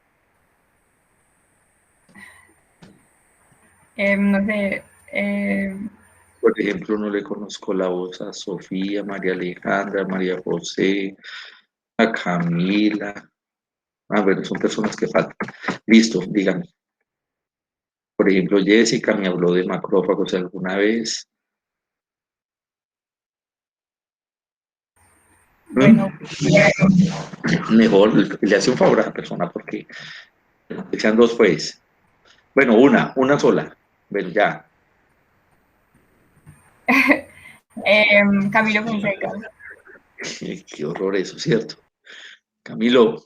No sé. Por ejemplo, no le conozco la voz a Sofía, María Alejandra, María José, a Camila. Bueno, son personas que faltan. Listo, dígame. Por ejemplo, Jessica me habló de macrófagos alguna vez. Bueno, Mejor le hace un favor a la persona porque sean dos, pues. Bueno, una sola. Bueno, ya. Camilo Fonseca. Qué horror eso, ¿cierto? Camilo.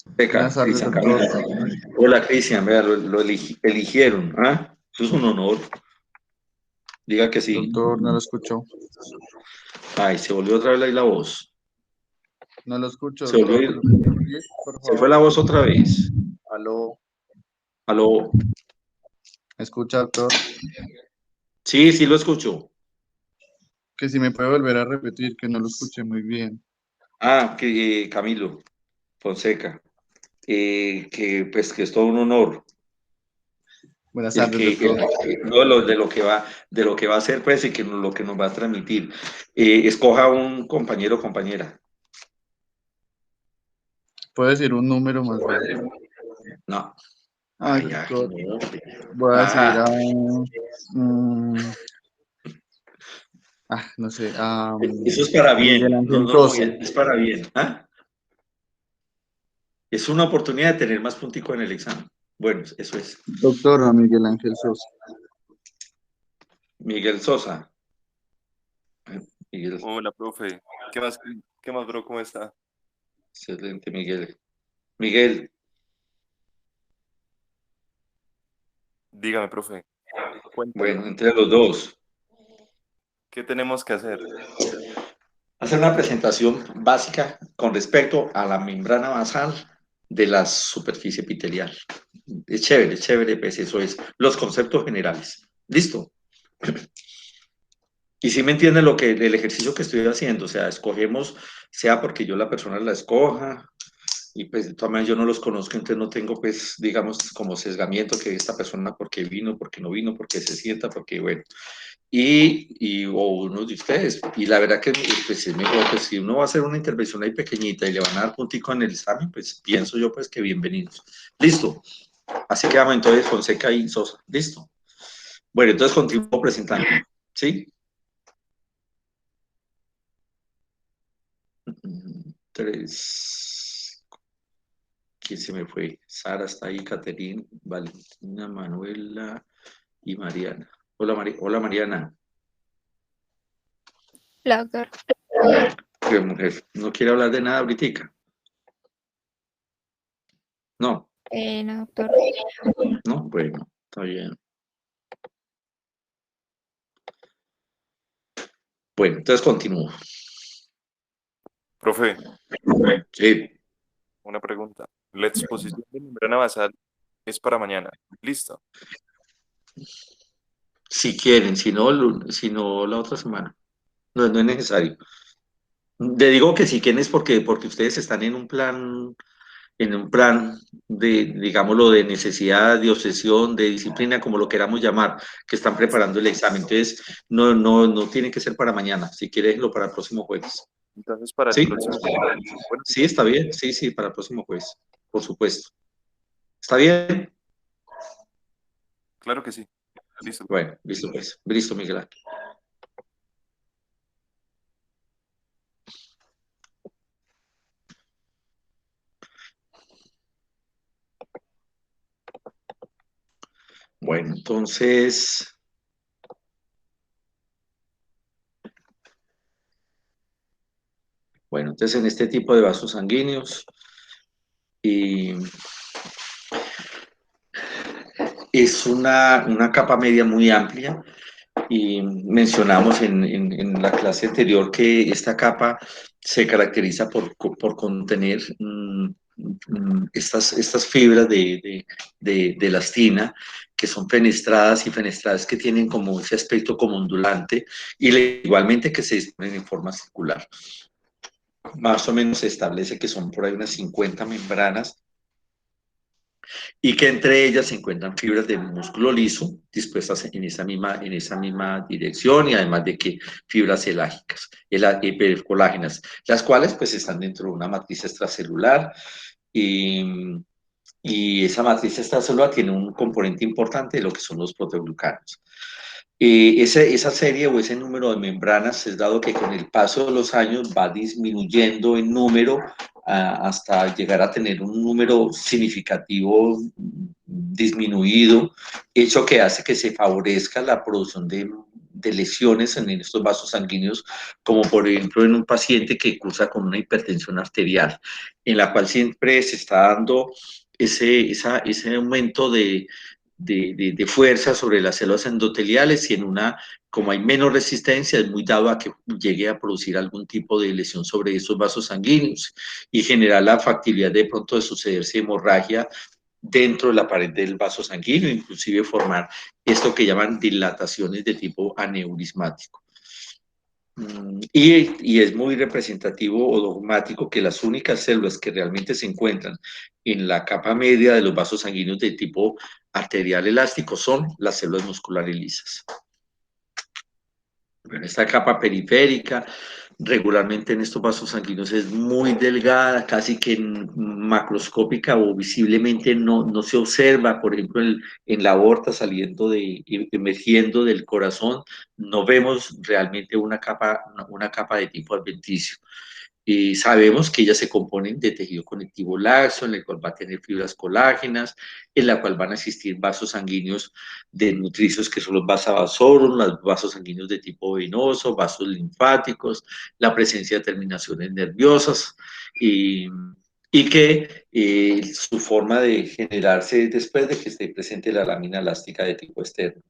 Buenas tardes, Cristian, doctor. hola, Cristian, vea, lo eligieron, ¿ah? Eso es un honor. Diga que sí. Doctor, no lo escucho. Ay, se volvió otra vez ahí la voz. No lo escucho, Se doctor. volvió, ¿Me lo puede repetir, por se fue favor? la voz otra vez. Aló, Aló. ¿me escucha, doctor? Sí, lo escucho. Que si me puede volver a repetir, que no lo escuché muy bien. Que Camilo Fonseca, que pues que es todo un honor. Buenas El tardes, que doctor. no, de lo que va a hacer pues y que lo que nos va a transmitir. Escoja un compañero o compañera. ¿Puede decir un número más bien? No. Ay, Ay, doctor. no. Voy a decir Ah, a no sé, eso es para Miguel bien, no, Ángel no, Sosa. es para bien. ¿Ah? Es una oportunidad de tener más puntico en el examen. Bueno, eso es. Doctor, a Miguel Ángel Sosa. Miguel Sosa. Miguel, Hola, profe. ¿Qué más, bro? ¿Cómo está? excelente, Miguel. Miguel, Dígame, profe. Cuénteme. bueno, entre los dos. ¿Qué tenemos que hacer? Hacer una presentación básica con respecto a la membrana basal de la superficie epitelial. Es chévere, pues eso es. Los conceptos generales. ¿Listo? Y si me entienden el ejercicio que estoy haciendo, o sea, escogemos, sea porque yo la persona la escoja, y pues de todas maneras yo no los conozco, entonces no tengo pues, digamos, como sesgamiento que esta persona porque vino, porque no vino, porque se sienta, porque bueno, o uno de ustedes, y la verdad que pues es mejor, pues si uno va a hacer una intervención ahí pequeñita y le van a dar puntico en el examen, pues pienso yo pues que bienvenidos. Listo, así que vamos entonces Fonseca y Sosa, listo. Bueno, entonces continúo presentando, ¿sí? Tres. ¿Quién se me fue? Sara está ahí, Caterina, Valentina, Manuela y Mariana. Hola, Hola Mariana. Hola, doctor. ¿Qué mujer? ¿No quiere hablar de nada ahorita? No, No, doctor. no, bueno, está bien. Bueno, entonces continúo. Profe, Sí, una pregunta. La exposición de membrana basal es para mañana. ¿Listo? si quieren, si no la otra semana. No, no es necesario. Le digo que si quieren es porque ustedes están en un plan de, digámoslo, de necesidad, de obsesión, de disciplina, como lo queramos llamar, que están preparando el examen. Entonces, no tiene que ser para mañana, si quieres lo para el próximo jueves. Entonces, para el ¿Sí? próximo. Bueno, Sí, está bien, sí, para el próximo jueves, por supuesto. ¿Está bien? claro que sí. Listo. Bueno, listo pues, listo Miguel Ángel. Bueno, entonces, Bueno, entonces en este tipo de vasos sanguíneos es una capa media muy amplia y mencionamos en la clase anterior que esta capa se caracteriza por contener estas fibras de elastina que son fenestradas y fenestradas que tienen como ese aspecto como ondulante y igualmente que se disponen en forma circular. Más o menos se establece que son por ahí unas 50 membranas y que entre ellas se encuentran fibras de músculo liso dispuestas en esa misma dirección y además de que fibras elágicas, colágenas, las cuales pues están dentro de una matriz extracelular y esa matriz extracelular tiene un componente importante de lo que son los proteoglucanos. Esa serie o ese número de membranas es dado que con el paso de los años va disminuyendo en número hasta llegar a tener un número significativo disminuido, hecho que hace que se favorezca la producción de lesiones en estos vasos sanguíneos, como por ejemplo en un paciente que cursa con una hipertensión arterial, en la cual siempre se está dando ese aumento de fuerza sobre las células endoteliales y como hay menos resistencia, es muy dado a que llegue a producir algún tipo de lesión sobre esos vasos sanguíneos y generar la factibilidad de pronto de sucederse hemorragia dentro de la pared del vaso sanguíneo, inclusive formar esto que llaman dilataciones de tipo aneurismático. Y es muy representativo o dogmático que las únicas células que realmente se encuentran en la capa media de los vasos sanguíneos de tipo arterial elástico son las células musculares lisas. Bueno, esta capa periférica regularmente en estos vasos sanguíneos es muy delgada, casi que macroscópica o visiblemente no se observa, por ejemplo, en la aorta emergiendo del corazón, no vemos realmente una capa de tipo adventicio. Y sabemos que ellas se componen de tejido conectivo laxo, en el cual va a tener fibras colágenas, en la cual van a existir vasos sanguíneos de nutricios que son los vasovasorum, los vasos sanguíneos de tipo venoso, vasos linfáticos, la presencia de terminaciones nerviosas y que su forma de generarse después de que esté presente la lámina elástica de tipo externo.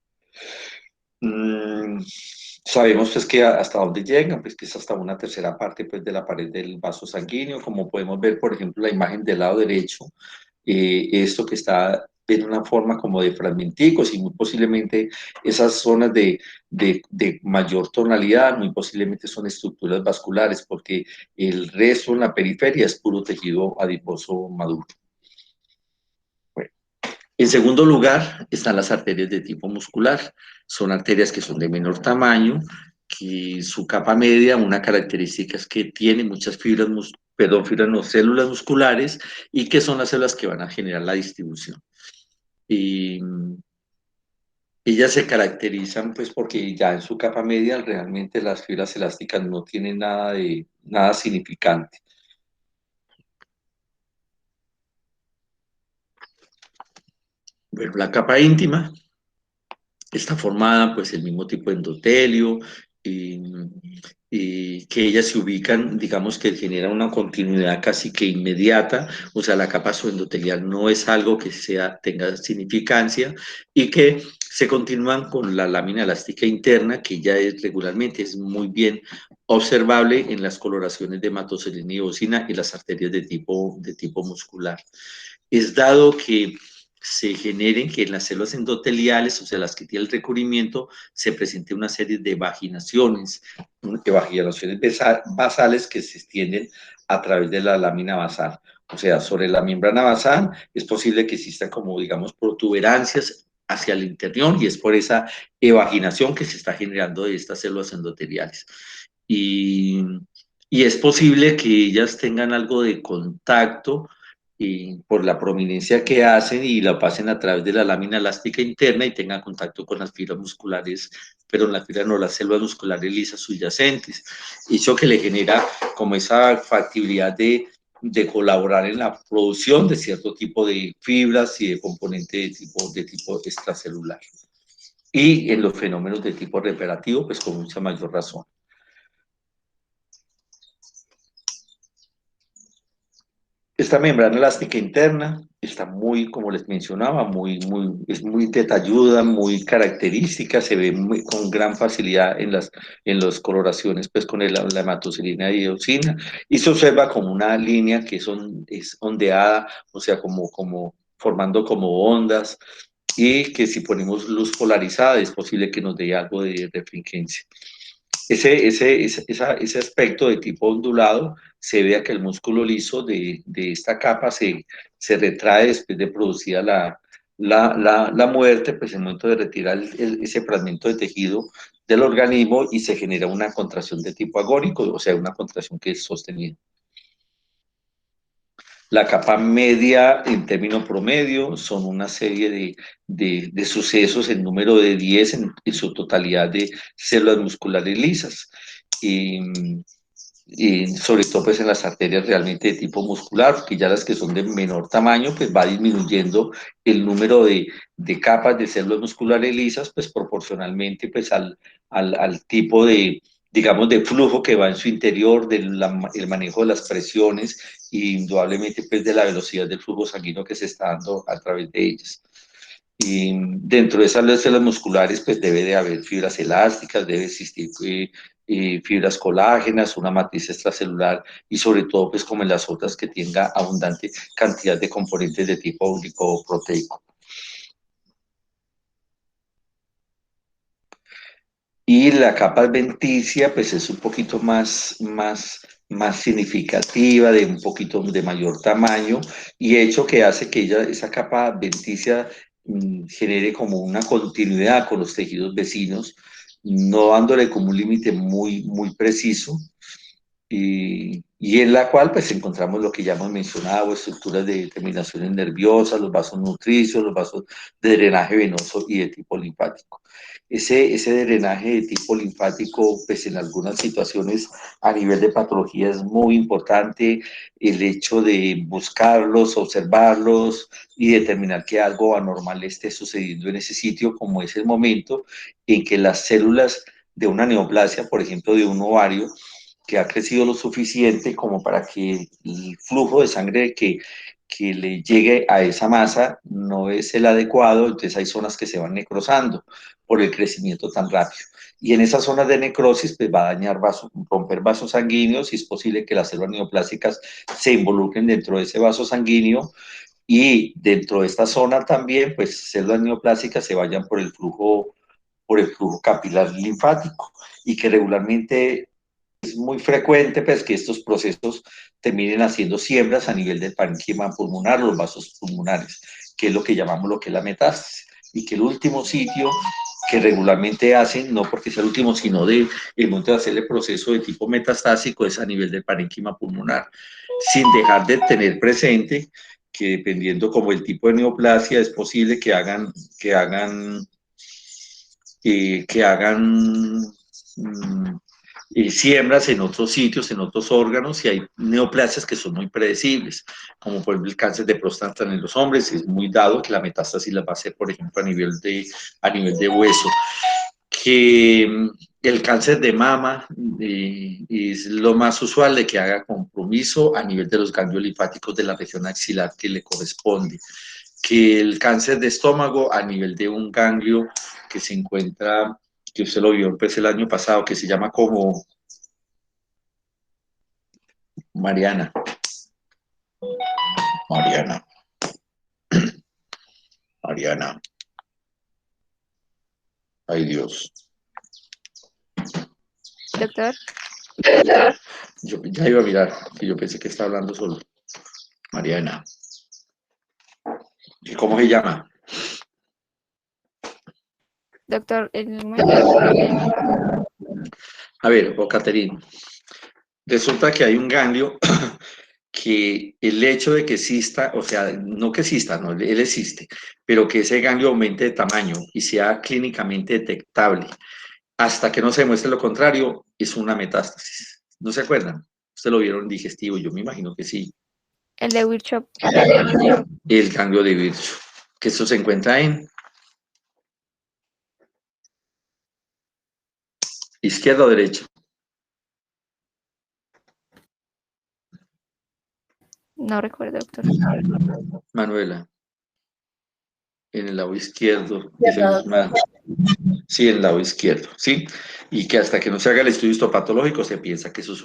Sabemos pues que hasta dónde llegan, pues que es hasta una tercera parte pues de la pared del vaso sanguíneo, como podemos ver por ejemplo la imagen del lado derecho, esto que está en una forma como de fragmenticos y muy posiblemente esas zonas de mayor tonalidad, muy posiblemente son estructuras vasculares porque el resto en la periferia es puro tejido adiposo maduro. En segundo lugar, están las arterias de tipo muscular. Son arterias que son de menor tamaño, que su capa media, una característica es que tiene muchas células musculares y que son las células que van a generar la distribución. Y ellas se caracterizan pues porque ya en su capa media realmente las fibras elásticas no tienen nada significante. Bueno, la capa íntima está formada pues el mismo tipo de endotelio y que ellas se ubican, digamos que genera una continuidad casi que inmediata, o sea, la capa subendotelial no es algo que tenga significancia y que se continúan con la lámina elástica interna que ya regularmente es muy bien observable en las coloraciones de hematocelina y eosina y las arterias de tipo muscular. Es dado que se generen que en las células endoteliales, o sea, las que tienen el recubrimiento, se presente una serie de vaginaciones basales que se extienden a través de la lámina basal. O sea, sobre la membrana basal es posible que existan como, digamos, protuberancias hacia el interior y es por esa evaginación que se está generando de estas células endoteliales. Y es posible que ellas tengan algo de contacto por la prominencia que hacen y la pasen a través de la lámina elástica interna y tengan contacto con las fibras musculares, pero en la fibra no, las células musculares lisas subyacentes. Eso que le genera como esa factibilidad de colaborar en la producción de cierto tipo de fibras y de componentes de tipo extracelular. Y en los fenómenos de tipo reparativo, pues con mucha mayor razón. Esta membrana elástica interna está muy, como les mencionaba, es muy detalluda, muy característica, se ve con gran facilidad en las coloraciones pues, con la hematoxilina y dioxina, y se observa como una línea que es ondeada, o sea, formando como ondas, y que si ponemos luz polarizada es posible que nos dé algo de refringencia. Ese aspecto de tipo ondulado se vea que el músculo liso de esta capa se retrae después de producida la muerte, pues en el momento de retirar ese fragmento de tejido del organismo y se genera una contracción de tipo agónico, o sea, una contracción que es sostenida. La capa media, en término promedio, son una serie de sucesos en número de 10 en su totalidad de células musculares lisas. Y sobre todo pues en las arterias realmente de tipo muscular, porque ya las que son de menor tamaño, pues va disminuyendo el número de capas de células musculares lisas, pues proporcionalmente pues al tipo de, digamos, de flujo que va en su interior, del manejo de las presiones y indudablemente pues de la velocidad del flujo sanguíneo que se está dando a través de ellas. Y dentro de esas células musculares, pues debe de haber fibras elásticas, debe existir fibras colágenas, una matriz extracelular y sobre todo, pues como en las otras, que tenga abundante cantidad de componentes de tipo glicoproteico. Y la capa adventicia, pues es un poquito más significativa, de un poquito de mayor tamaño, y hecho que hace que esa capa adventicia genere como una continuidad con los tejidos vecinos, no dándole como un límite muy preciso, y en la cual pues encontramos lo que ya hemos mencionado, estructuras de terminaciones nerviosas, los vasos nutricios, los vasos de drenaje venoso y de tipo linfático. Ese drenaje de tipo linfático, pues en algunas situaciones a nivel de patología es muy importante el hecho de buscarlos, observarlos y determinar que algo anormal esté sucediendo en ese sitio, como es el momento en que las células de una neoplasia, por ejemplo, de un ovario, que ha crecido lo suficiente como para que el flujo de sangre que le llegue a esa masa no es el adecuado, entonces hay zonas que se van necrosando por el crecimiento tan rápido. Y en esas zonas de necrosis, pues va a dañar romper vasos sanguíneos y es posible que las células neoplásicas se involucren dentro de ese vaso sanguíneo y dentro de esta zona también, pues células neoplásicas se vayan por el flujo capilar linfático y que regularmente es muy frecuente pues, que estos procesos terminen haciendo siembras a nivel del parénquima pulmonar, los vasos pulmonares, que es lo que llamamos lo que es la metástasis, y que el último sitio que regularmente hacen, no porque sea el último, sino el momento de hacer el proceso de tipo metastásico es a nivel del parénquima pulmonar, sin dejar de tener presente que dependiendo como el tipo de neoplasia es posible que hagan siembras en otros sitios, en otros órganos, y hay neoplasias que son muy predecibles, como por ejemplo el cáncer de próstata en los hombres, es muy dado que la metástasis la va a hacer, por ejemplo, a nivel de hueso. Que el cáncer de mama es lo más usual de que haga compromiso a nivel de los ganglios linfáticos de la región axilar que le corresponde. Que el cáncer de estómago a nivel de un ganglio que se encuentra, que usted lo vio pues, el año pasado, que se llama como Mariana. Ay, Dios. Doctor, Yo ya iba a mirar, que yo pensé que estaba hablando solo. Mariana. ¿Y cómo se llama? doctor, A ver, o Caterine. Resulta que hay un ganglio que el hecho de que exista, o sea, no que exista, no, él existe, pero que ese ganglio aumente de tamaño y sea clínicamente detectable, hasta que no se demuestre lo contrario, es una metástasis. ¿No se acuerdan? Ustedes lo vieron en digestivo, yo me imagino que sí. el de Wirchhoff. El ganglio de Virchow, que eso se encuentra en izquierda o derecha. No recuerdo, doctor. Manuela, en el lado izquierdo, Izquierda, sí, en el lado izquierdo, ¿sí? Y que hasta que no se haga el estudio histopatológico se piensa que eso es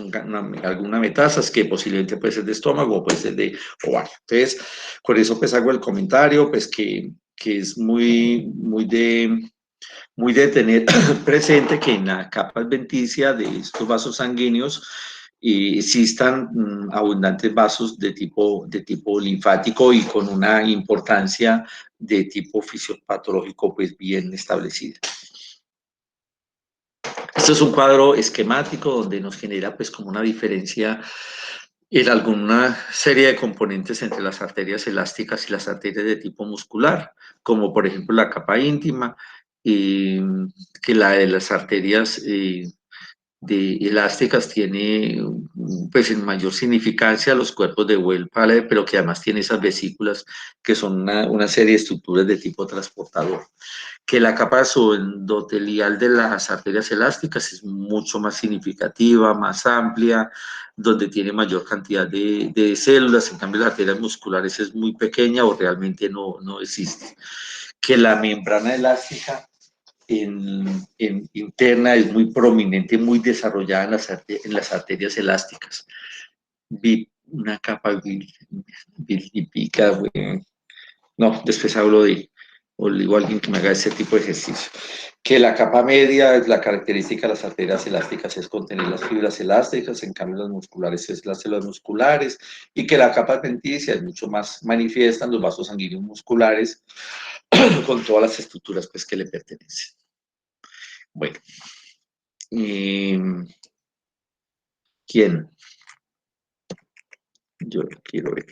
alguna metástasis que posiblemente puede ser de estómago o puede ser de ovario. Entonces, por eso pues hago el comentario, pues que es muy de tener presente que en la capa adventicia de estos vasos sanguíneos existan abundantes vasos de tipo linfático y con una importancia de tipo fisiopatológico pues bien establecida. Este es un cuadro esquemático donde nos genera pues como una diferencia en alguna serie de componentes entre las arterias elásticas y las arterias de tipo muscular, como por ejemplo la capa íntima, que la de las arterias elásticas tiene pues en mayor significancia los cuerpos de Weil-Palade, pero que además tiene esas vesículas que son una serie de estructuras de tipo transportador. Que la capa subendotelial de las arterias elásticas es mucho más significativa, más amplia, donde tiene mayor cantidad de células, en cambio las arterias musculares es muy pequeña o realmente no existe. Que la membrana elástica interna es muy prominente, muy desarrollada en las arterias elásticas. Vi una capa bilípica, no, después hablo o le digo a alguien que me haga ese tipo de ejercicio. Que la capa media, la característica de las arterias elásticas es contener las fibras elásticas, en cambio las musculares es las células musculares, y que la capa adventicia es mucho más manifiesta en los vasos sanguíneos musculares con todas las estructuras pues, que le pertenecen. Bueno, ¿quién? Yo quiero ver.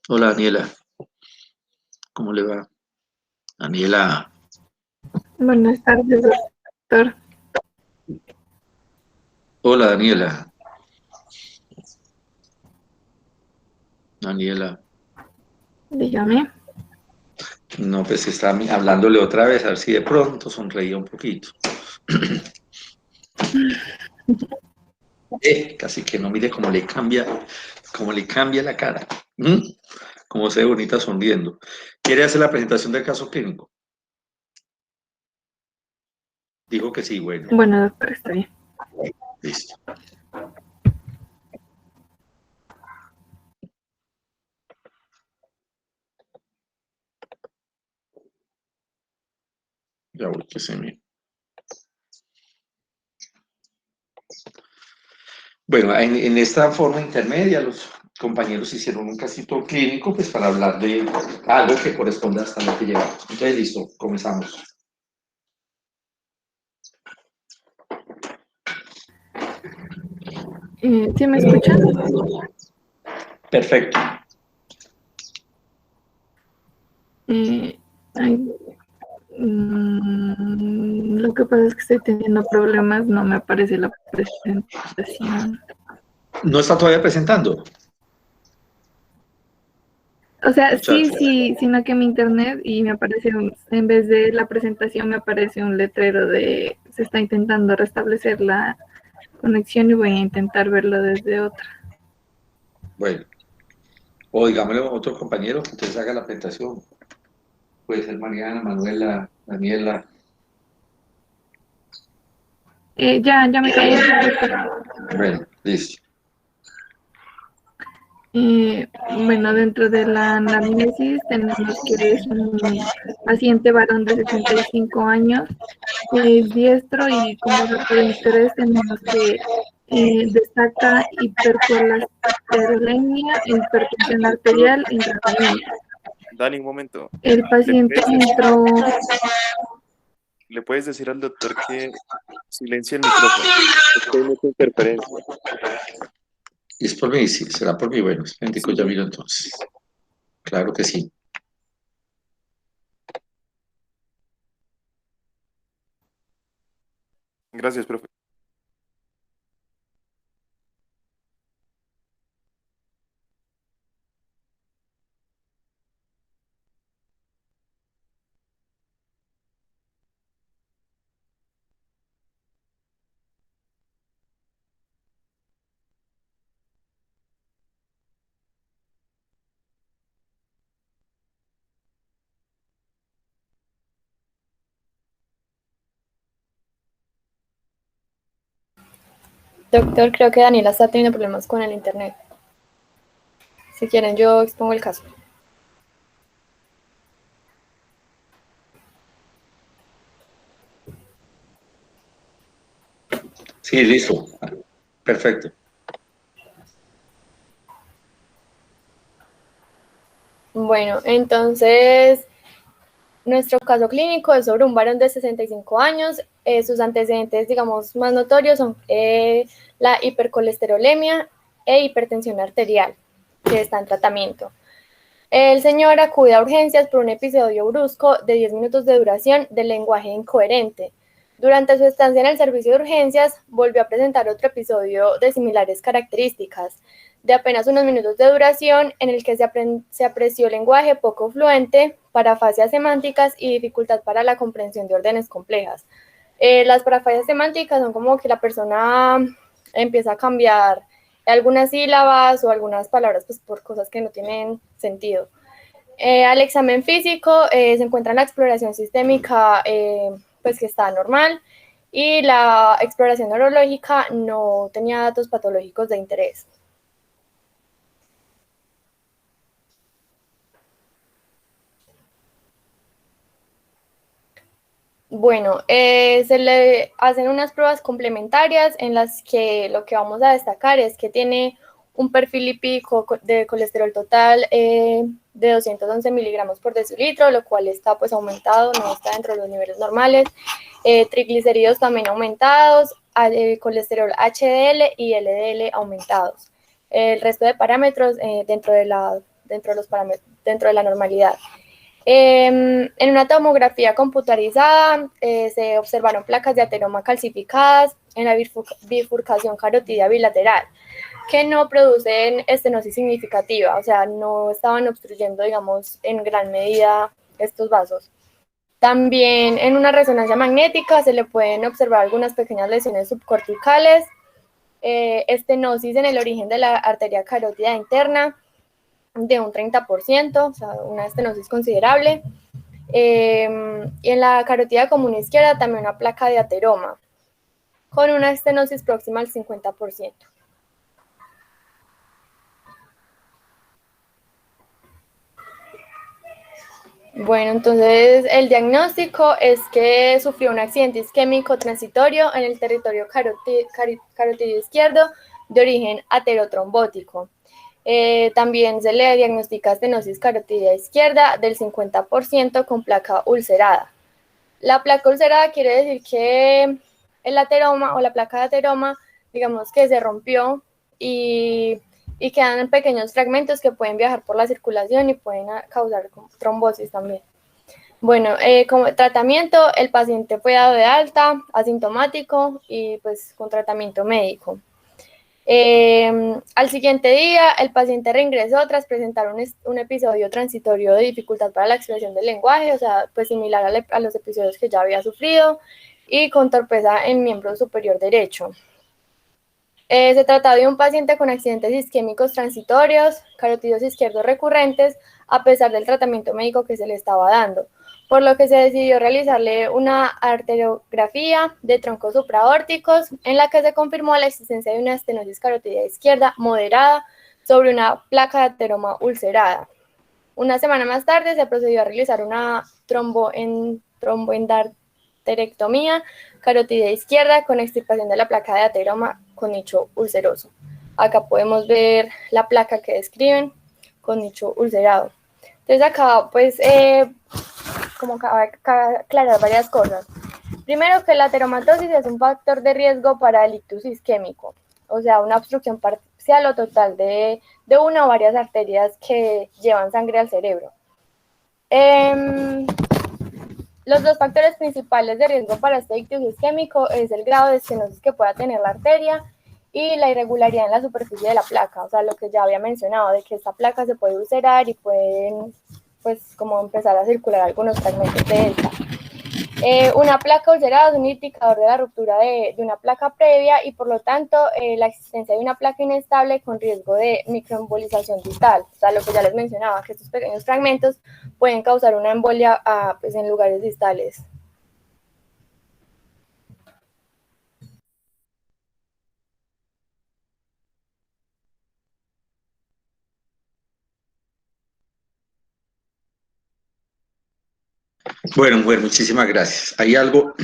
Hola, Daniela. ¿Cómo le va? Daniela. Buenas tardes, doctor. Hola, Daniela. Daniela. Dígame. No, pues está hablándole otra vez, a ver si de pronto sonreía un poquito. Casi que no mire cómo le cambia la cara. Cómo se ve bonita sonriendo. ¿Quiere hacer la presentación del caso clínico? Dijo que sí, bueno. Bueno, doctor, está bien. Listo. Ya voy que se me... Bueno, en esta forma intermedia los compañeros hicieron un casito clínico pues para hablar de algo que corresponde hasta lo que llevamos. Entonces, listo, comenzamos. ¿Sí me escuchan? Perfecto. Lo que pasa es que estoy teniendo problemas, no me aparece la presentación. ¿No está todavía presentando? O sea, Muchacho. sí, sino que mi internet y me aparece, en vez de la presentación, me aparece un letrero de se está intentando restablecer la conexión y voy a intentar verlo desde otra. Bueno, o digámosle a otro compañero que entonces haga la presentación. Puede ser Mariana, Manuela, Daniela. Ya me cambié. Bueno, listo. Bueno, dentro de la anamnesis tenemos que es un paciente varón de 65 años, que es diestro y como dato de interés tenemos que destaca hipercolesterolemia, hipertensión arterial, intracraniana. Dani, un momento. El paciente entró... ¿Le puedes decir al doctor que silencie el micrófono? Es que hay mucha interferencia. ¿Y es por mí? Sí, será por mí. Bueno, ya miro entonces. Claro que sí. Gracias, profe. Doctor, creo que Daniela está teniendo problemas con el internet. Si quieren, yo expongo el caso. Sí, listo. Perfecto. Bueno, entonces, nuestro caso clínico es sobre un varón de 65 años. Sus antecedentes, digamos, más notorios son la hipercolesterolemia e hipertensión arterial, que está en tratamiento. El señor acude a urgencias por un episodio brusco de 10 minutos de duración de lenguaje incoherente. Durante su estancia en el servicio de urgencias, volvió a presentar otro episodio de similares características, de apenas unos minutos de duración, en el que se apreció lenguaje poco fluente, parafasias semánticas y dificultad para la comprensión de órdenes complejas. Las parafasias semánticas son como que la persona empieza a cambiar algunas sílabas o algunas palabras pues, por cosas que no tienen sentido. Al examen físico se encuentra la exploración sistémica pues que está normal y la exploración neurológica no tenía datos patológicos de interés. Bueno, se le hacen unas pruebas complementarias en las que lo que vamos a destacar es que tiene un perfil lipídico de colesterol total de 211 miligramos por decilitro, lo cual está pues aumentado, no está dentro de los niveles normales. Triglicéridos también aumentados, colesterol HDL y LDL aumentados. El resto de parámetros dentro de la normalidad. En una tomografía computarizada se observaron placas de ateroma calcificadas en la bifurcación carotidia bilateral, que no producen estenosis significativa, o sea, no estaban obstruyendo, digamos, en gran medida estos vasos. También en una resonancia magnética se le pueden observar algunas pequeñas lesiones subcorticales, estenosis en el origen de la arteria carótida interna, de un 30%, o sea, una estenosis considerable. Y en la carótida común izquierda también una placa de ateroma, con una estenosis próxima al 50%. Bueno, entonces el diagnóstico es que sufrió un accidente isquémico transitorio en el territorio carotidio izquierdo de origen aterotrombótico. También se le diagnostica estenosis carotidia izquierda del 50% con placa ulcerada. La placa ulcerada quiere decir que el ateroma o la placa de ateroma, digamos que se rompió y quedan pequeños fragmentos que pueden viajar por la circulación y pueden causar trombosis también. Bueno, como tratamiento, el paciente fue dado de alta, asintomático y pues con tratamiento médico. Al siguiente día, el paciente reingresó tras presentar un episodio transitorio de dificultad para la expresión del lenguaje, o sea, pues similar a los episodios que ya había sufrido, y con torpeza en miembro superior derecho. Se trataba de un paciente con accidentes isquémicos transitorios, carotidios izquierdos recurrentes, a pesar del tratamiento médico que se le estaba dando, por lo que se decidió realizarle una arteriografía de troncos supraórticos, en la que se confirmó la existencia de una estenosis carotidia izquierda moderada sobre una placa de ateroma ulcerada. Una semana más tarde se procedió a realizar una tromboendarterectomía carotidia izquierda con extirpación de la placa de ateroma con nicho ulceroso. Acá podemos ver la placa que describen con nicho ulcerado. Entonces acá pues como cabe aclarar varias cosas. Primero, que la ateromatosis es un factor de riesgo para el ictus isquémico, o sea, una obstrucción parcial o total de una o varias arterias que llevan sangre al cerebro. Los dos factores principales de riesgo para este ictus isquémico es el grado de estenosis que pueda tener la arteria y la irregularidad en la superficie de la placa, o sea, lo que ya había mencionado, de que esta placa se puede ulcerar y pueden, pues, como empezar a circular algunos fragmentos de esta. Una placa ulcerada es un indicador de la ruptura de una placa previa y, por lo tanto, la existencia de una placa inestable con riesgo de microembolización distal, o sea, lo que ya les mencionaba, que estos pequeños fragmentos pueden causar una embolia pues, en lugares distales. Bueno, muchísimas gracias. Hay algo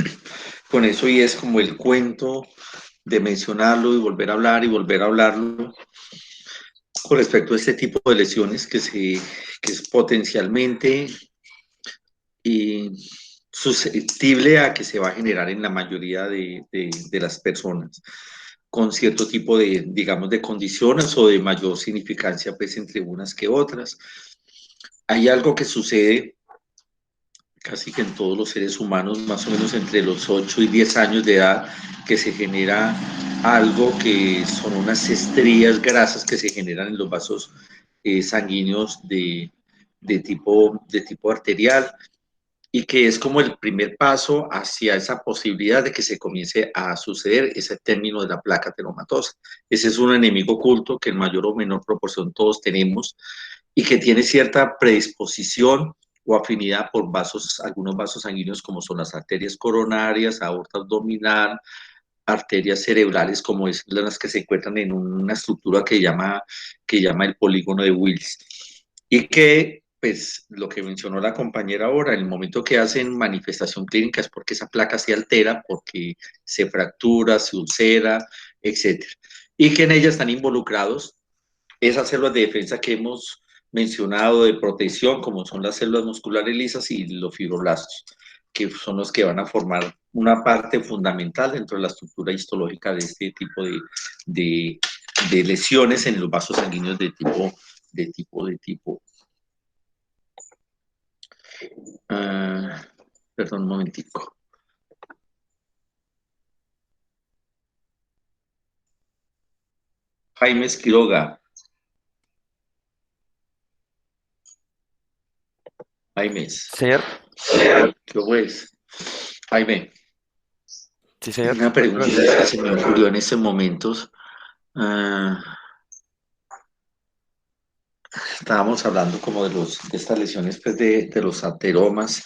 con eso y es como el cuento de mencionarlo y volver a hablar y volver a hablarlo con respecto a este tipo de lesiones que es potencialmente susceptible a que se va a generar en la mayoría de las personas con cierto tipo de, digamos, de condiciones o de mayor significancia pues entre unas que otras. Hay algo que sucede casi que en todos los seres humanos, más o menos entre los 8 y 10 años de edad, que se genera algo que son unas estrías grasas que se generan en los vasos sanguíneos de tipo arterial, y que es como el primer paso hacia esa posibilidad de que se comience a suceder ese término de la placa ateromatosa. Ese es un enemigo oculto que en mayor o menor proporción todos tenemos y que tiene cierta predisposición o afinidad por algunos vasos sanguíneos como son las arterias coronarias, aorta abdominal, arterias cerebrales como es las que se encuentran en una estructura que llama el polígono de Wills. Y que, pues, lo que mencionó la compañera ahora, en el momento que hacen manifestación clínica es porque esa placa se altera, porque se fractura, se ulcera, etc. Y que en ella están involucrados esas células de defensa que hemos mencionado de protección, como son las células musculares lisas y los fibroblastos, que son los que van a formar una parte fundamental dentro de la estructura histológica de este tipo de lesiones en los vasos sanguíneos de tipo. Perdón, un momentico. Jaime Quiroga. Jaime. Señor. ¿Qué es? Jaime. Sí, señor. Una pregunta que se me ocurrió en estos momentos. Estábamos hablando como de estas lesiones pues de los ateromas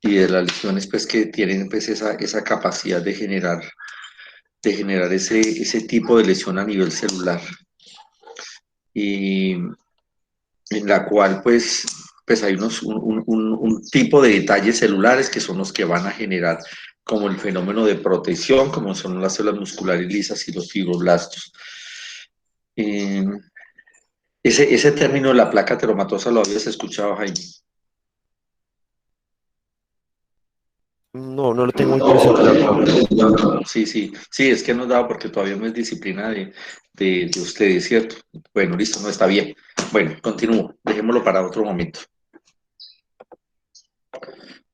y de las lesiones pues que tienen pues esa capacidad de generar ese tipo de lesión a nivel celular, y en la cual pues hay un tipo de detalles celulares que son los que van a generar como el fenómeno de protección, como son las células musculares lisas y los fibroblastos. Ese término de la placa ateromatosa, ¿lo habías escuchado, Jaime? No lo tengo muy presente. Sí, es que no he dado porque todavía no es disciplina de ustedes, ¿cierto? Bueno, listo, no está bien. Bueno, continúo, dejémoslo para otro momento.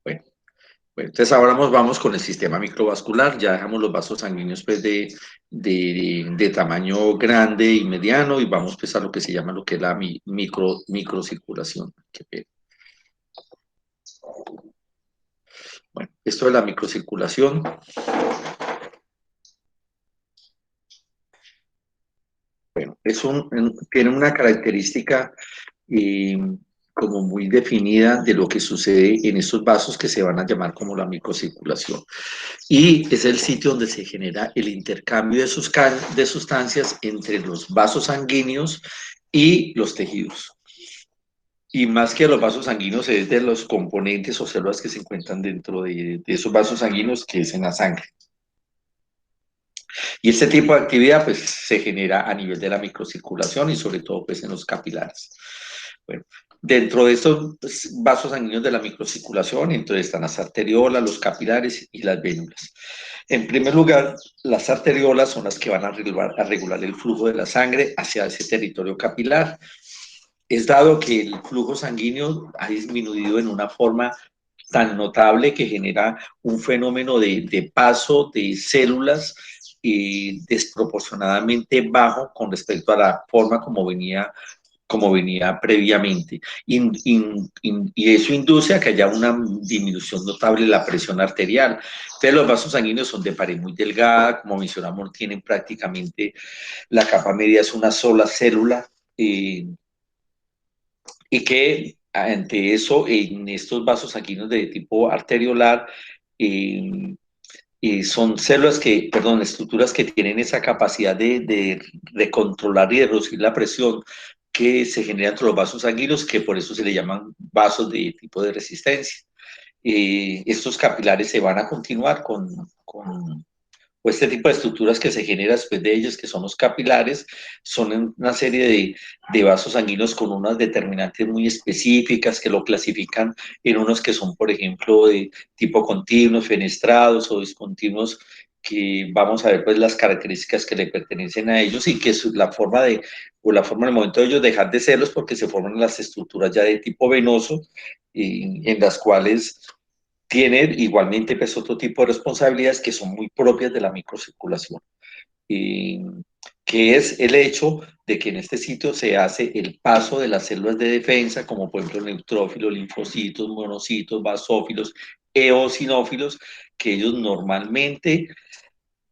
Bueno, entonces ahora vamos con el sistema microvascular. Ya dejamos los vasos sanguíneos pues de tamaño grande y mediano, y vamos pues a lo que se llama lo que es la microcirculación. Bueno, esto de la microcirculación tiene una característica como muy definida de lo que sucede en estos vasos que se van a llamar como la microcirculación. Y es el sitio donde se genera el intercambio de sustancias entre los vasos sanguíneos y los tejidos. Y más que los vasos sanguíneos, es de los componentes o células que se encuentran dentro de esos vasos sanguíneos, que es en la sangre. Y este tipo de actividad pues se genera a nivel de la microcirculación y sobre todo pues en los capilares. Bueno, dentro de estos vasos sanguíneos de la microcirculación, entonces están las arteriolas, los capilares y las vénulas. En primer lugar, las arteriolas son las que van a regular el flujo de la sangre hacia ese territorio capilar. Es dado que el flujo sanguíneo ha disminuido en una forma tan notable que genera un fenómeno de paso de células desproporcionadamente bajo con respecto a la forma como venía previamente. Y eso induce a que haya una disminución notable de la presión arterial. Entonces los vasos sanguíneos son de pared muy delgada, como mencionamos, tienen prácticamente la capa media es una sola célula, y que ante eso, en estos vasos sanguíneos de tipo arteriolar, son estructuras que tienen esa capacidad de controlar y de reducir la presión que se genera entre los vasos sanguíneos, que por eso se le llaman vasos de tipo de resistencia. estos capilares se van a continuar o este tipo de estructuras que se generan después de ellos, que son los capilares, son una serie de vasos sanguíneos con unas determinantes muy específicas que lo clasifican en unos que son, por ejemplo, de tipo continuos, fenestrados o discontinuos, que vamos a ver pues las características que le pertenecen a ellos y que es la forma en el momento de ellos dejar de serlos, porque se forman las estructuras ya de tipo venoso, en las cuales tienen igualmente pues otro tipo de responsabilidades que son muy propias de la microcirculación, que es el hecho de que en este sitio se hace el paso de las células de defensa, como por ejemplo neutrófilos, linfocitos, monocitos, basófilos, eosinófilos, que ellos normalmente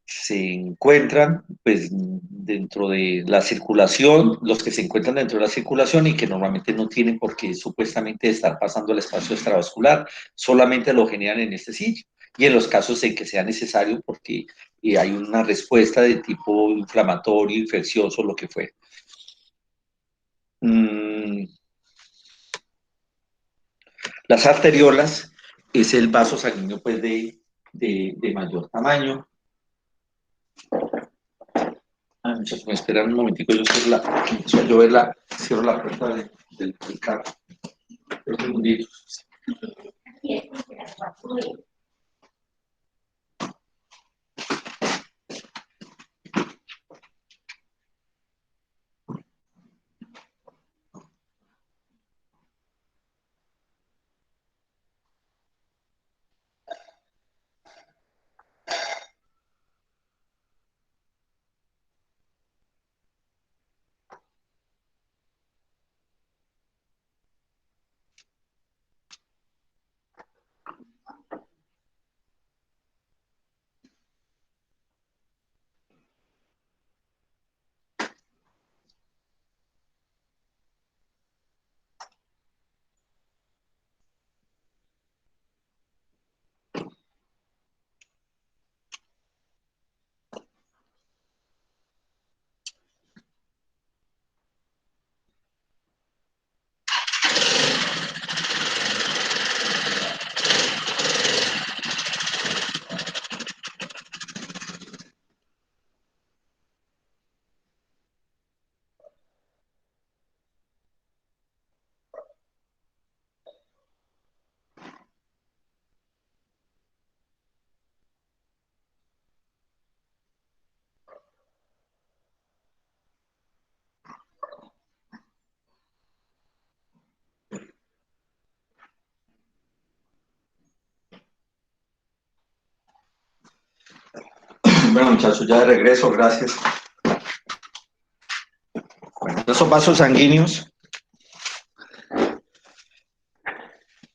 se encuentran pues dentro de la circulación, los que se encuentran dentro de la circulación y que normalmente no tienen por qué supuestamente estar pasando al espacio extravascular, solamente lo generan en este sitio. Y en los casos en que sea necesario, porque hay una respuesta de tipo inflamatorio, infeccioso, lo que fuera. Las arteriolas es el vaso sanguíneo pues de mayor tamaño. Muchachos, me esperan un momentico, yo cierro la puerta del carro. Un segundito. Bueno, muchachos, ya de regreso, gracias. Bueno, esos vasos sanguíneos,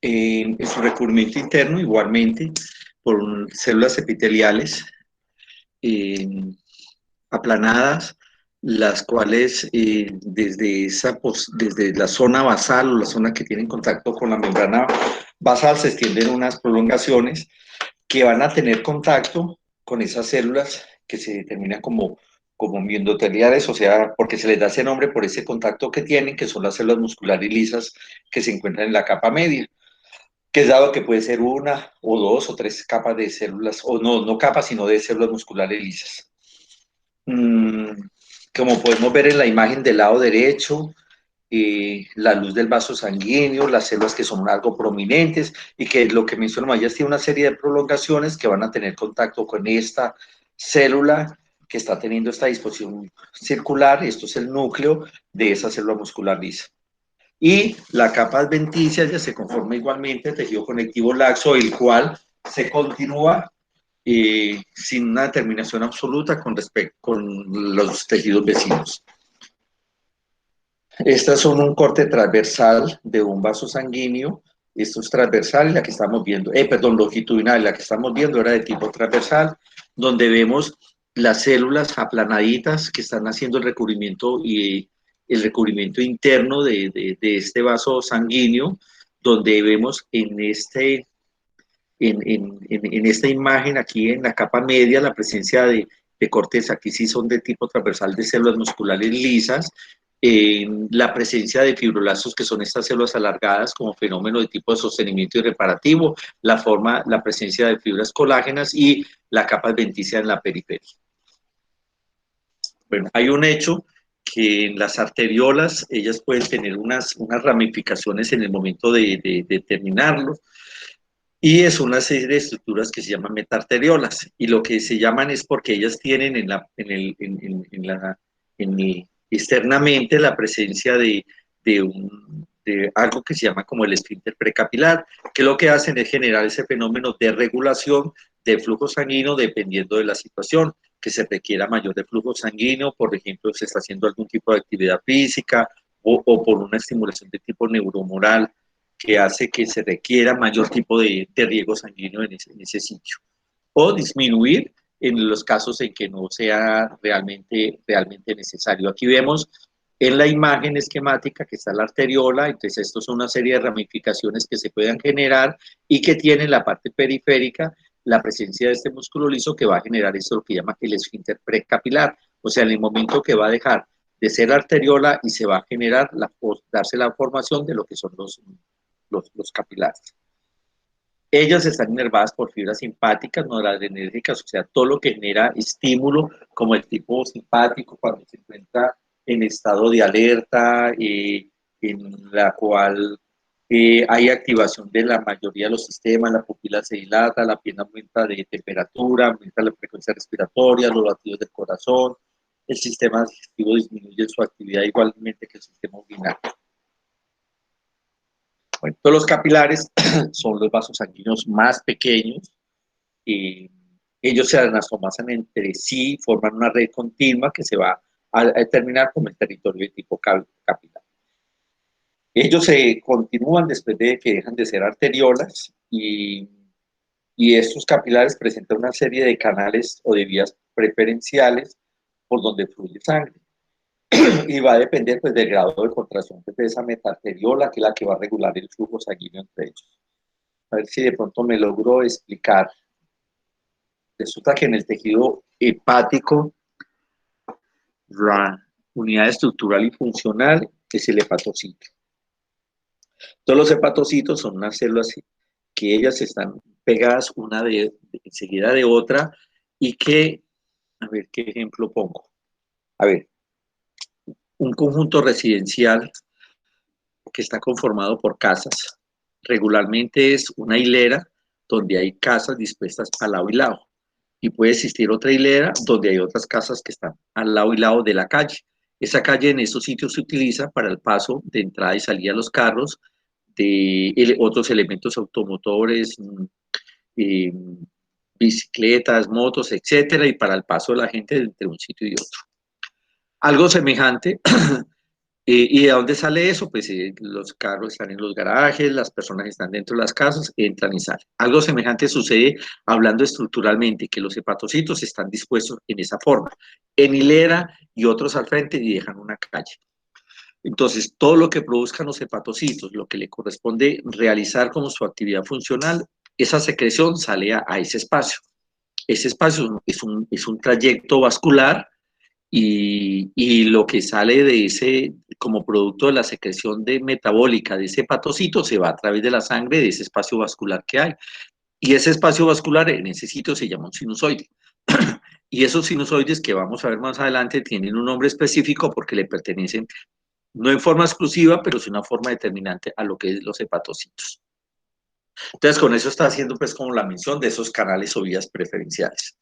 en su recubrimiento interno, igualmente, por células epiteliales aplanadas, las cuales desde la zona basal o la zona que tiene contacto con la membrana basal se extienden unas prolongaciones que van a tener contacto con esas células que se determinan como endoteliales, o sea, porque se les da ese nombre por ese contacto que tienen, que son las células musculares lisas que se encuentran en la capa media, que es dado que puede ser una o dos o tres capas de células, o no capas, sino de células musculares lisas. Como podemos ver en la imagen del lado derecho, la luz del vaso sanguíneo, las células que son algo prominentes y que lo que menciono Mayas tiene una serie de prolongaciones que van a tener contacto con esta célula que está teniendo esta disposición circular. Esto es el núcleo de esa célula muscular lisa. Y la capa adventicia ya se conforma igualmente el tejido conectivo laxo, el cual se continúa sin una determinación absoluta con los tejidos vecinos. Estas son un corte transversal de un vaso sanguíneo. Esto es transversal, la que estamos viendo, longitudinal, la que estamos viendo era de tipo transversal, donde vemos las células aplanaditas que están haciendo el recubrimiento interno de este vaso sanguíneo, donde vemos en esta imagen aquí en la capa media la presencia de cortes, aquí sí son de tipo transversal de células musculares lisas, la presencia de fibroblastos, que son estas células alargadas como fenómeno de tipo de sostenimiento y reparativo, la presencia de fibras colágenas y la capa adventicia en la periferia. Bueno, hay un hecho que en las arteriolas ellas pueden tener unas ramificaciones en el momento de terminarlo, y es una serie de estructuras que se llaman metarteriolas, y lo que se llaman es porque ellas tienen externamente la presencia de algo que se llama como el esfínter precapilar, que lo que hacen es generar ese fenómeno de regulación del flujo sanguíneo dependiendo de la situación, que se requiera mayor de flujo sanguíneo, por ejemplo, se está haciendo algún tipo de actividad física o por una estimulación de tipo neuromoral que hace que se requiera mayor tipo de riego sanguíneo en ese sitio. O disminuir en los casos en que no sea realmente necesario. Aquí vemos en la imagen esquemática que está la arteriola, entonces esto son una serie de ramificaciones que se puedan generar y que tienen la parte periférica la presencia de este músculo liso que va a generar esto lo que llama el esfínter precapilar, o sea, en el momento que va a dejar de ser arteriola y se va a generar, darse la formación de lo que son los capilares. Ellas están inervadas por fibras simpáticas, noradrenérgicas, o sea, todo lo que genera estímulo, como el tipo simpático cuando se encuentra en estado de alerta, en la cual hay activación de la mayoría de los sistemas, la pupila se dilata, la piel aumenta de temperatura, aumenta la frecuencia respiratoria, los latidos del corazón, el sistema digestivo disminuye su actividad igualmente que el sistema urinario. Bueno, todos los capilares son los vasos sanguíneos más pequeños, ellos se anastomosan entre sí, forman una red continua que se va a determinar como el territorio de tipo capilar. Ellos se continúan después de que dejan de ser arteriolas y estos capilares presentan una serie de canales o de vías preferenciales por donde fluye sangre. Y va a depender pues, del grado de contracción de esa metarteriola, que es la que va a regular el flujo sanguíneo entre ellos. A ver si de pronto me logro explicar. Resulta que en el tejido hepático, la unidad estructural y funcional es el hepatocito. Todos los hepatocitos son unas células que ellas están pegadas una enseguida de otra y que, a ver qué ejemplo pongo. A ver, un conjunto residencial que está conformado por casas. Regularmente es una hilera donde hay casas dispuestas al lado y lado. Y puede existir otra hilera donde hay otras casas que están al lado y lado de la calle. Esa calle en esos sitios se utiliza para el paso de entrada y salida de los carros, de otros elementos automotores, bicicletas, motos, etcétera, y para el paso de la gente entre un sitio y otro. Algo semejante, ¿y de dónde sale eso? Pues los carros están en los garajes, las personas están dentro de las casas, entran y salen. Algo semejante sucede hablando estructuralmente, que los hepatocitos están dispuestos en esa forma, en hilera y otros al frente y dejan una calle. Entonces, todo lo que produzcan los hepatocitos, lo que le corresponde realizar como su actividad funcional, esa secreción sale a ese espacio. Ese espacio es un trayecto vascular y lo que sale de ese, como producto de la secreción metabólica de ese hepatocito, se va a través de la sangre de ese espacio vascular que hay. Y ese espacio vascular en ese sitio se llama un sinusoide. Y esos sinusoides que vamos a ver más adelante tienen un nombre específico porque le pertenecen, no en forma exclusiva, pero es una forma determinante a lo que es los hepatocitos. Entonces, con eso está haciendo pues como la mención de esos canales o vías preferenciales.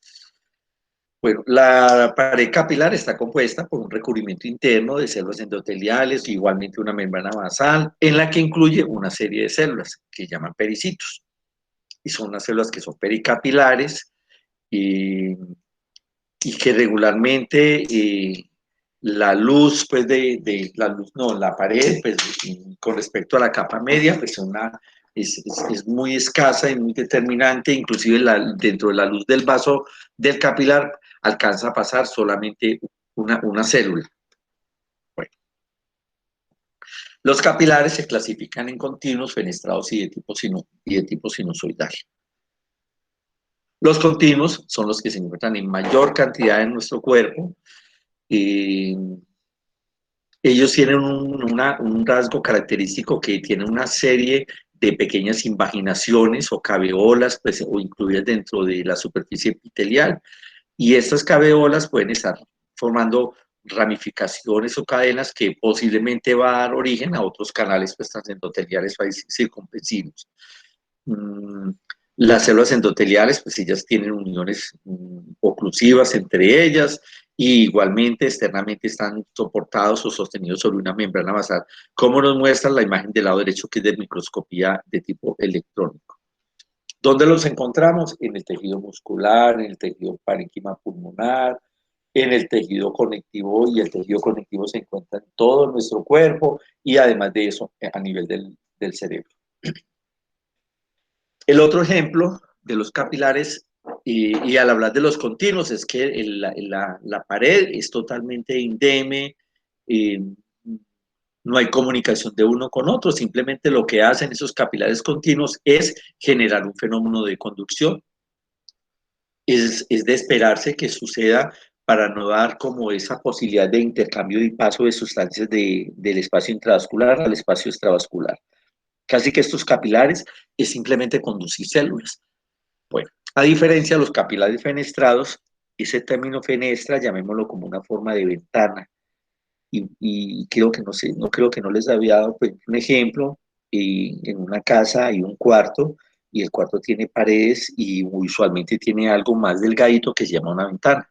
Bueno, la pared capilar está compuesta por un recubrimiento interno de células endoteliales, igualmente una membrana basal, en la que incluye una serie de células que llaman pericitos. Y son unas células que son pericapilares y que regularmente la luz, pues la pared, pues con respecto a la capa media, pues es muy escasa y muy determinante, inclusive dentro de la luz del vaso del capilar alcanza a pasar solamente una célula. Bueno. Los capilares se clasifican en continuos, fenestrados y de tipo sinusoidal. Los continuos son los que se encuentran en mayor cantidad en nuestro cuerpo. En ellos tienen un rasgo característico que tienen una serie de pequeñas invaginaciones o caveolas, pues, o incluidas dentro de la superficie epitelial. Y estas caveolas pueden estar formando ramificaciones o cadenas que posiblemente va a dar origen a otros canales pues, transendoteliales o circunvecinos. Las células endoteliales, pues ellas tienen uniones oclusivas entre ellas y igualmente externamente están soportados o sostenidos sobre una membrana basal, como nos muestra la imagen del lado derecho que es de microscopía de tipo electrónico. ¿Dónde los encontramos? En el tejido muscular, en el tejido parénquima pulmonar, en el tejido conectivo, y el tejido conectivo se encuentra en todo nuestro cuerpo y además de eso a nivel del cerebro. El otro ejemplo de los capilares, y al hablar de los continuos, es que la pared es totalmente indeme, no hay comunicación de uno con otro, simplemente lo que hacen esos capilares continuos es generar un fenómeno de conducción. Es de esperarse que suceda para no dar como esa posibilidad de intercambio y paso de sustancias del espacio intravascular al espacio extravascular. Casi que estos capilares es simplemente conducir células. Bueno, a diferencia de los capilares fenestrados, ese término fenestra, llamémoslo como una forma de ventana, y creo que no sé, no creo que no les había dado pues, un ejemplo. En una casa hay un cuarto y el cuarto tiene paredes y usualmente tiene algo más delgadito que se llama una ventana.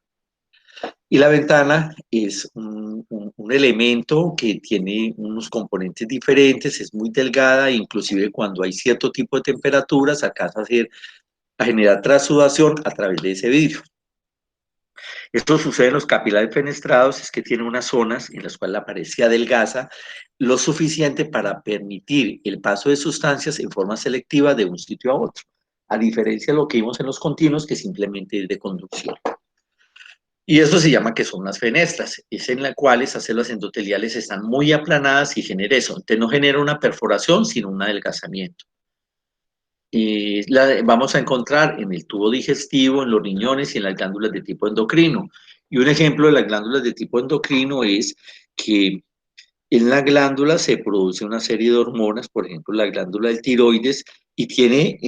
Y la ventana es un elemento que tiene unos componentes diferentes, es muy delgada, inclusive cuando hay cierto tipo de temperaturas alcanza a generar transudación a través de ese vidrio. Esto sucede en los capilares fenestrados, es que tiene unas zonas en las cuales la pared se adelgaza lo suficiente para permitir el paso de sustancias en forma selectiva de un sitio a otro, a diferencia de lo que vimos en los continuos, que simplemente es de conducción. Y esto se llama que son las fenestras, es en la cual esas células endoteliales están muy aplanadas y genera eso. Entonces no genera una perforación, sino un adelgazamiento. Vamos a encontrar en el tubo digestivo, en los riñones y en las glándulas de tipo endocrino. Y un ejemplo de las glándulas de tipo endocrino es que en la glándula se produce una serie de hormonas, por ejemplo, la glándula del tiroides, y tiene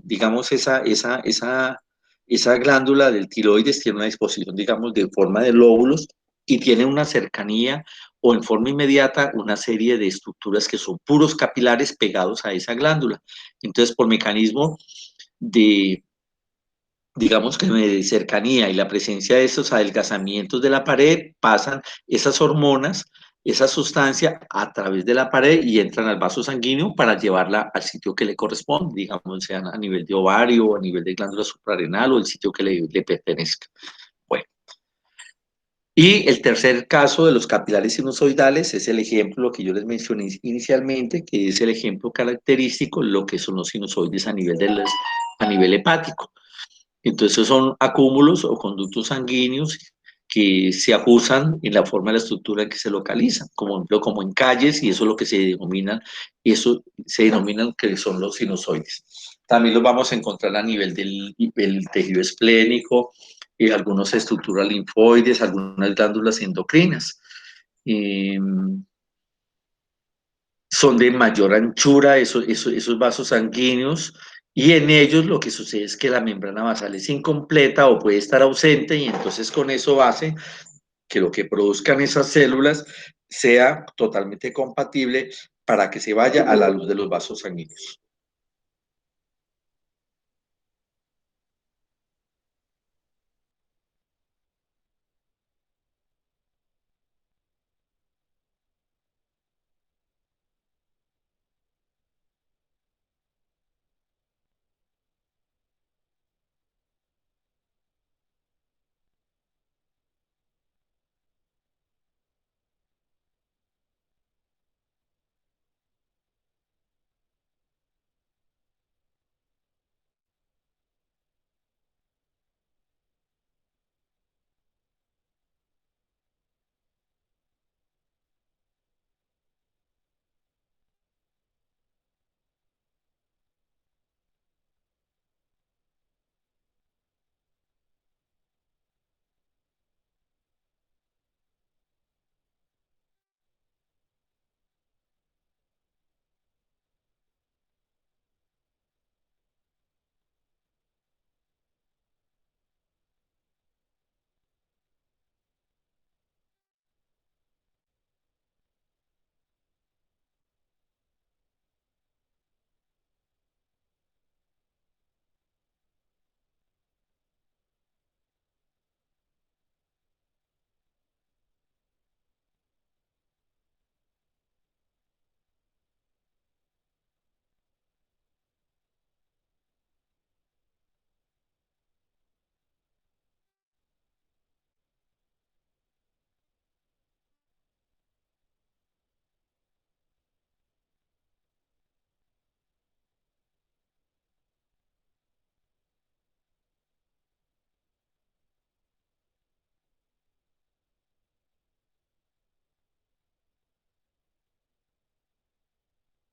digamos, esa glándula del tiroides tiene una disposición, digamos, de forma de lóbulos y tiene una cercanía o en forma inmediata una serie de estructuras que son puros capilares pegados a esa glándula. Entonces, por mecanismo de, digamos que de cercanía y la presencia de esos adelgazamientos de la pared, pasan esas hormonas, esa sustancia a través de la pared y entran al vaso sanguíneo para llevarla al sitio que le corresponde, digamos, sea a nivel de ovario, o a nivel de glándula suprarrenal o el sitio que le pertenezca. Bueno. Y el tercer caso de los capilares sinusoidales es el ejemplo que yo les mencioné inicialmente, que es el ejemplo característico, lo que son los sinusoides a nivel hepático. Entonces son acúmulos o conductos sanguíneos que se acusan en la forma de la estructura en que se localizan, como en calles, y eso es lo que se denominan que son los sinusoides. También los vamos a encontrar a nivel del tejido esplénico, algunas estructuras linfoides, algunas glándulas endocrinas. Son de mayor anchura esos vasos sanguíneos, y en ellos lo que sucede es que la membrana basal es incompleta o puede estar ausente, y entonces con eso hace que lo que produzcan esas células sea totalmente compatible para que se vaya a la luz de los vasos sanguíneos.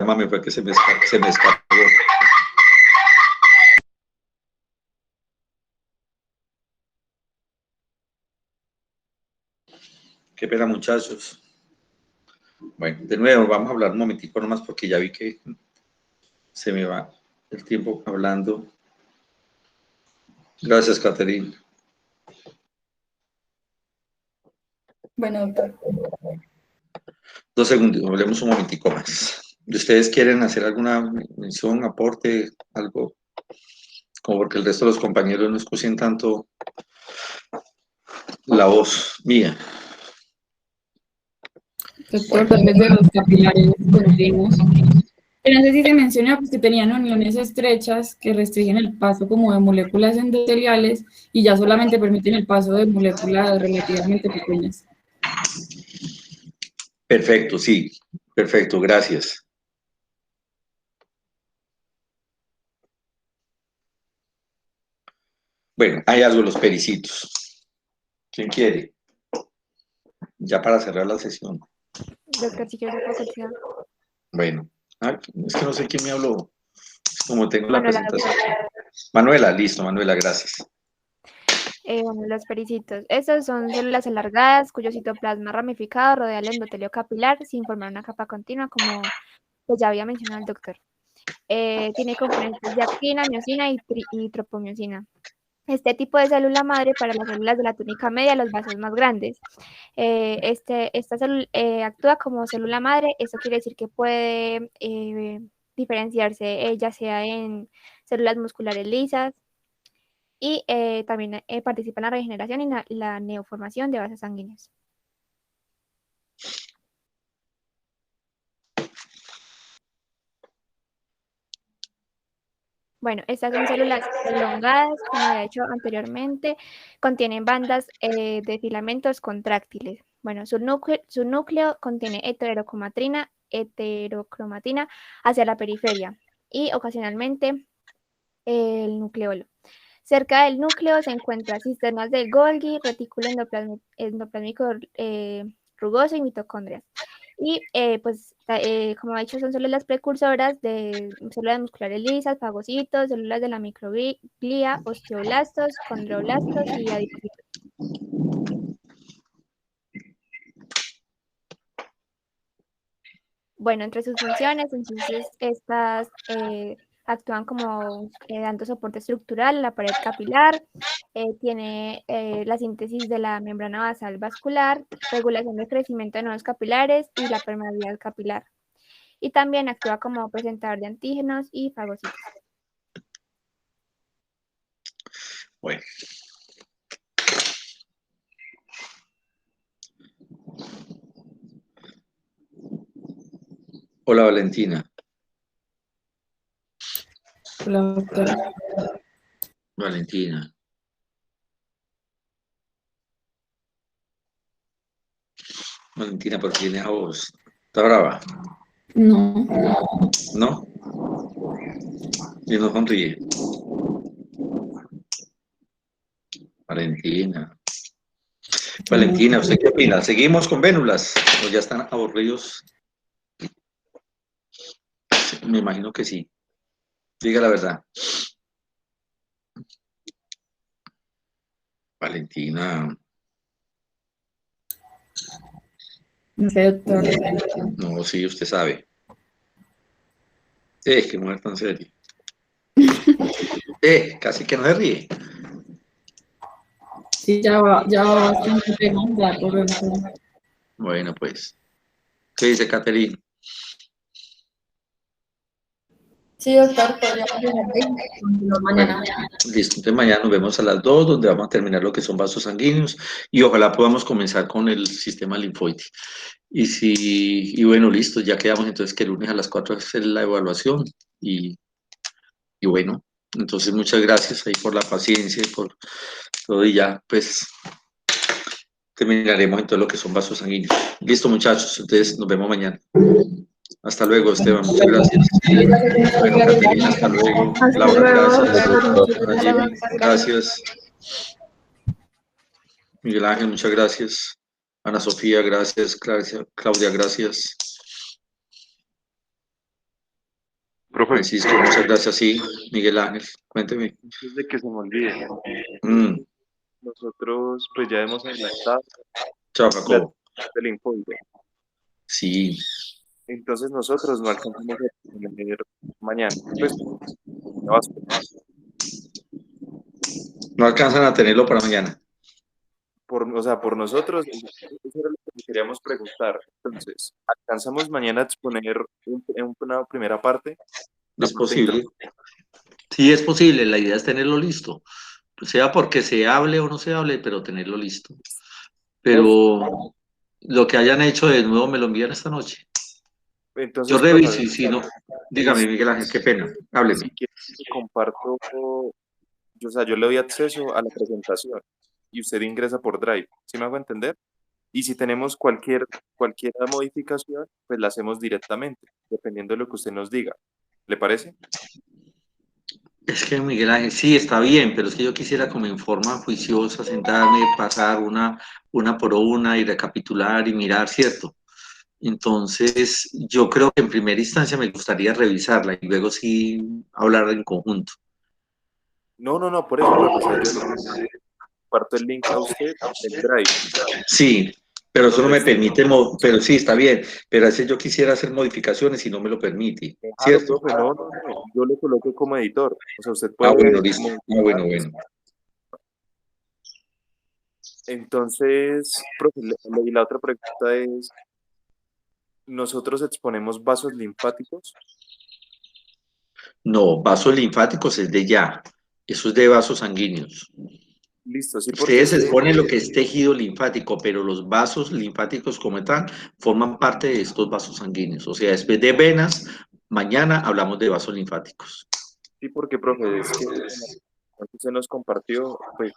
mami, fue que se me escapó. Qué pena, muchachos. Bueno, de nuevo, vamos a hablar un momentico nomás porque ya vi que se me va el tiempo hablando. Gracias, Catherine. Bueno, doctor. 2 segundos, hablemos un momentico más. ¿Ustedes quieren hacer alguna mención, aporte, algo? Como porque el resto de los compañeros no escuchen tanto la voz mía. Doctor, tal vez de los capilares continuos. Pero no sé si se menciona pues, que tenían uniones estrechas que restringen el paso como de moléculas endoteliales y ya solamente permiten el paso de moléculas relativamente pequeñas. Perfecto, sí. Perfecto, gracias. Bueno, hay algo, los pericitos. ¿Quién quiere? Ya para cerrar la sesión. Doctor, si quiere continuar. Bueno, es que no sé quién me habló. Como tengo la Manuela, presentación. Manuela, listo, Manuela, gracias. Bueno, los pericitos. Estos son células alargadas cuyo citoplasma ramificado rodea el endotelio capilar sin formar una capa continua, como pues ya había mencionado el doctor. Tiene componentes de actina, miosina y tropomiosina. Este tipo de célula madre para las células de la túnica media, los vasos más grandes. Esta célula actúa como célula madre, eso quiere decir que puede diferenciarse ya sea en células musculares lisas y también participa en la regeneración y la neoformación de vasos sanguíneos. Bueno, estas son células elongadas, como ya he dicho anteriormente, contienen bandas de filamentos contráctiles. Bueno, su núcleo contiene heterocromatina hacia la periferia y ocasionalmente el nucleolo. Cerca del núcleo se encuentran cisternas de Golgi, retículo endoplásmico rugoso y mitocondrias. Y como he dicho, son células precursoras de células musculares lisas, fagocitos, células de la microglia, osteoblastos, condroblastos y adipocitos. Bueno, entre sus funciones, entonces, estas actúan como dando soporte estructural a la pared capilar, tiene la síntesis de la membrana basal vascular, regulación del crecimiento de nuevos capilares y la permeabilidad capilar. Y también actúa como presentador de antígenos y fagocitos. Bueno. Hola, Valentina. Hola, doctora. Valentina. Valentina, ¿por qué tienes a vos? ¿Está brava? No. ¿No? Y no sonríe. Valentina. Valentina, ¿usted qué opina? ¿Seguimos con vénulas o ya están aburridos? Me imagino que sí. Diga la verdad. Valentina. No sé, doctor. No, sí, usted sabe. Qué mujer tan seria. Casi que no se ríe. Sí, ya va bastante tema, ya por dentro. Bueno, pues. ¿Qué dice Catherine? Sí, doctor, podríamos dejar mañana. Listo, entonces mañana nos vemos a las 2, donde vamos a terminar lo que son vasos sanguíneos y ojalá podamos comenzar con el sistema linfoide. Y bueno, listo, ya quedamos entonces que el lunes a las 4 hacer la evaluación y bueno, entonces muchas gracias ahí por la paciencia y por todo y ya pues terminaremos en todo lo que son vasos sanguíneos. Listo, muchachos, entonces nos vemos mañana. Hasta luego, Esteban, muchas gracias. Bueno, Caterina, hasta luego. Laura, gracias. Gracias. Miguel Ángel, muchas gracias. Ana Sofía, gracias. Claudia, gracias. Profe, Francisco, muchas gracias. Sí, Miguel Ángel, cuénteme. antes de que se me olvide, Mm, nosotros pues ya hemos adelantado chao, la Jacobo. del infoide. Sí, Entonces nosotros no alcanzamos a tener mañana. Pues, ya vas. no alcanzan a tenerlo para mañana. O sea, por nosotros, eso era lo que queríamos preguntar. Entonces, ¿alcanzamos mañana a exponer una primera parte? Es posible. Sí, es posible. La idea es tenerlo listo. Sea porque se hable o no se hable, pero tenerlo listo. Pero lo que hayan hecho de nuevo me lo envían esta noche. Entonces, Yo reviso profe, y si no, dígame, Miguel Ángel, qué pena, hábleme. si quieres, comparto, o sea, yo le doy acceso a la presentación y usted ingresa por Drive. ¿Sí me hago entender? Y si tenemos cualquier modificación, pues la hacemos directamente, dependiendo de lo que usted nos diga. ¿Le parece? Es que Miguel Ángel, sí, está bien, pero es que yo quisiera como en forma juiciosa sentarme, pasar una por una y recapitular y mirar, ¿cierto? Entonces, yo creo que en primera instancia me gustaría revisarla y luego sí hablar en conjunto. No, por eso, profe, o sea, yo le comparto el link a usted del Drive. Sí, pero eso no Donde me permite, pero sí, está bien, pero a veces yo quisiera hacer modificaciones y no me lo permite, Claro, ¿cierto? profe, no, yo lo coloco como editor. O sea, usted Ah, puede... bueno, listo. Ah, bueno. Entonces, profe, y la otra pregunta es, ¿nosotros exponemos vasos linfáticos? No, vasos linfáticos es de ya, eso es de vasos sanguíneos. Listo, sí, porque Ustedes exponen lo que es tejido linfático, pero los vasos linfáticos como tal forman parte de estos vasos sanguíneos. O sea, después de venas, mañana hablamos de vasos linfáticos. Sí, porque, profe, es que se nos compartió, pues,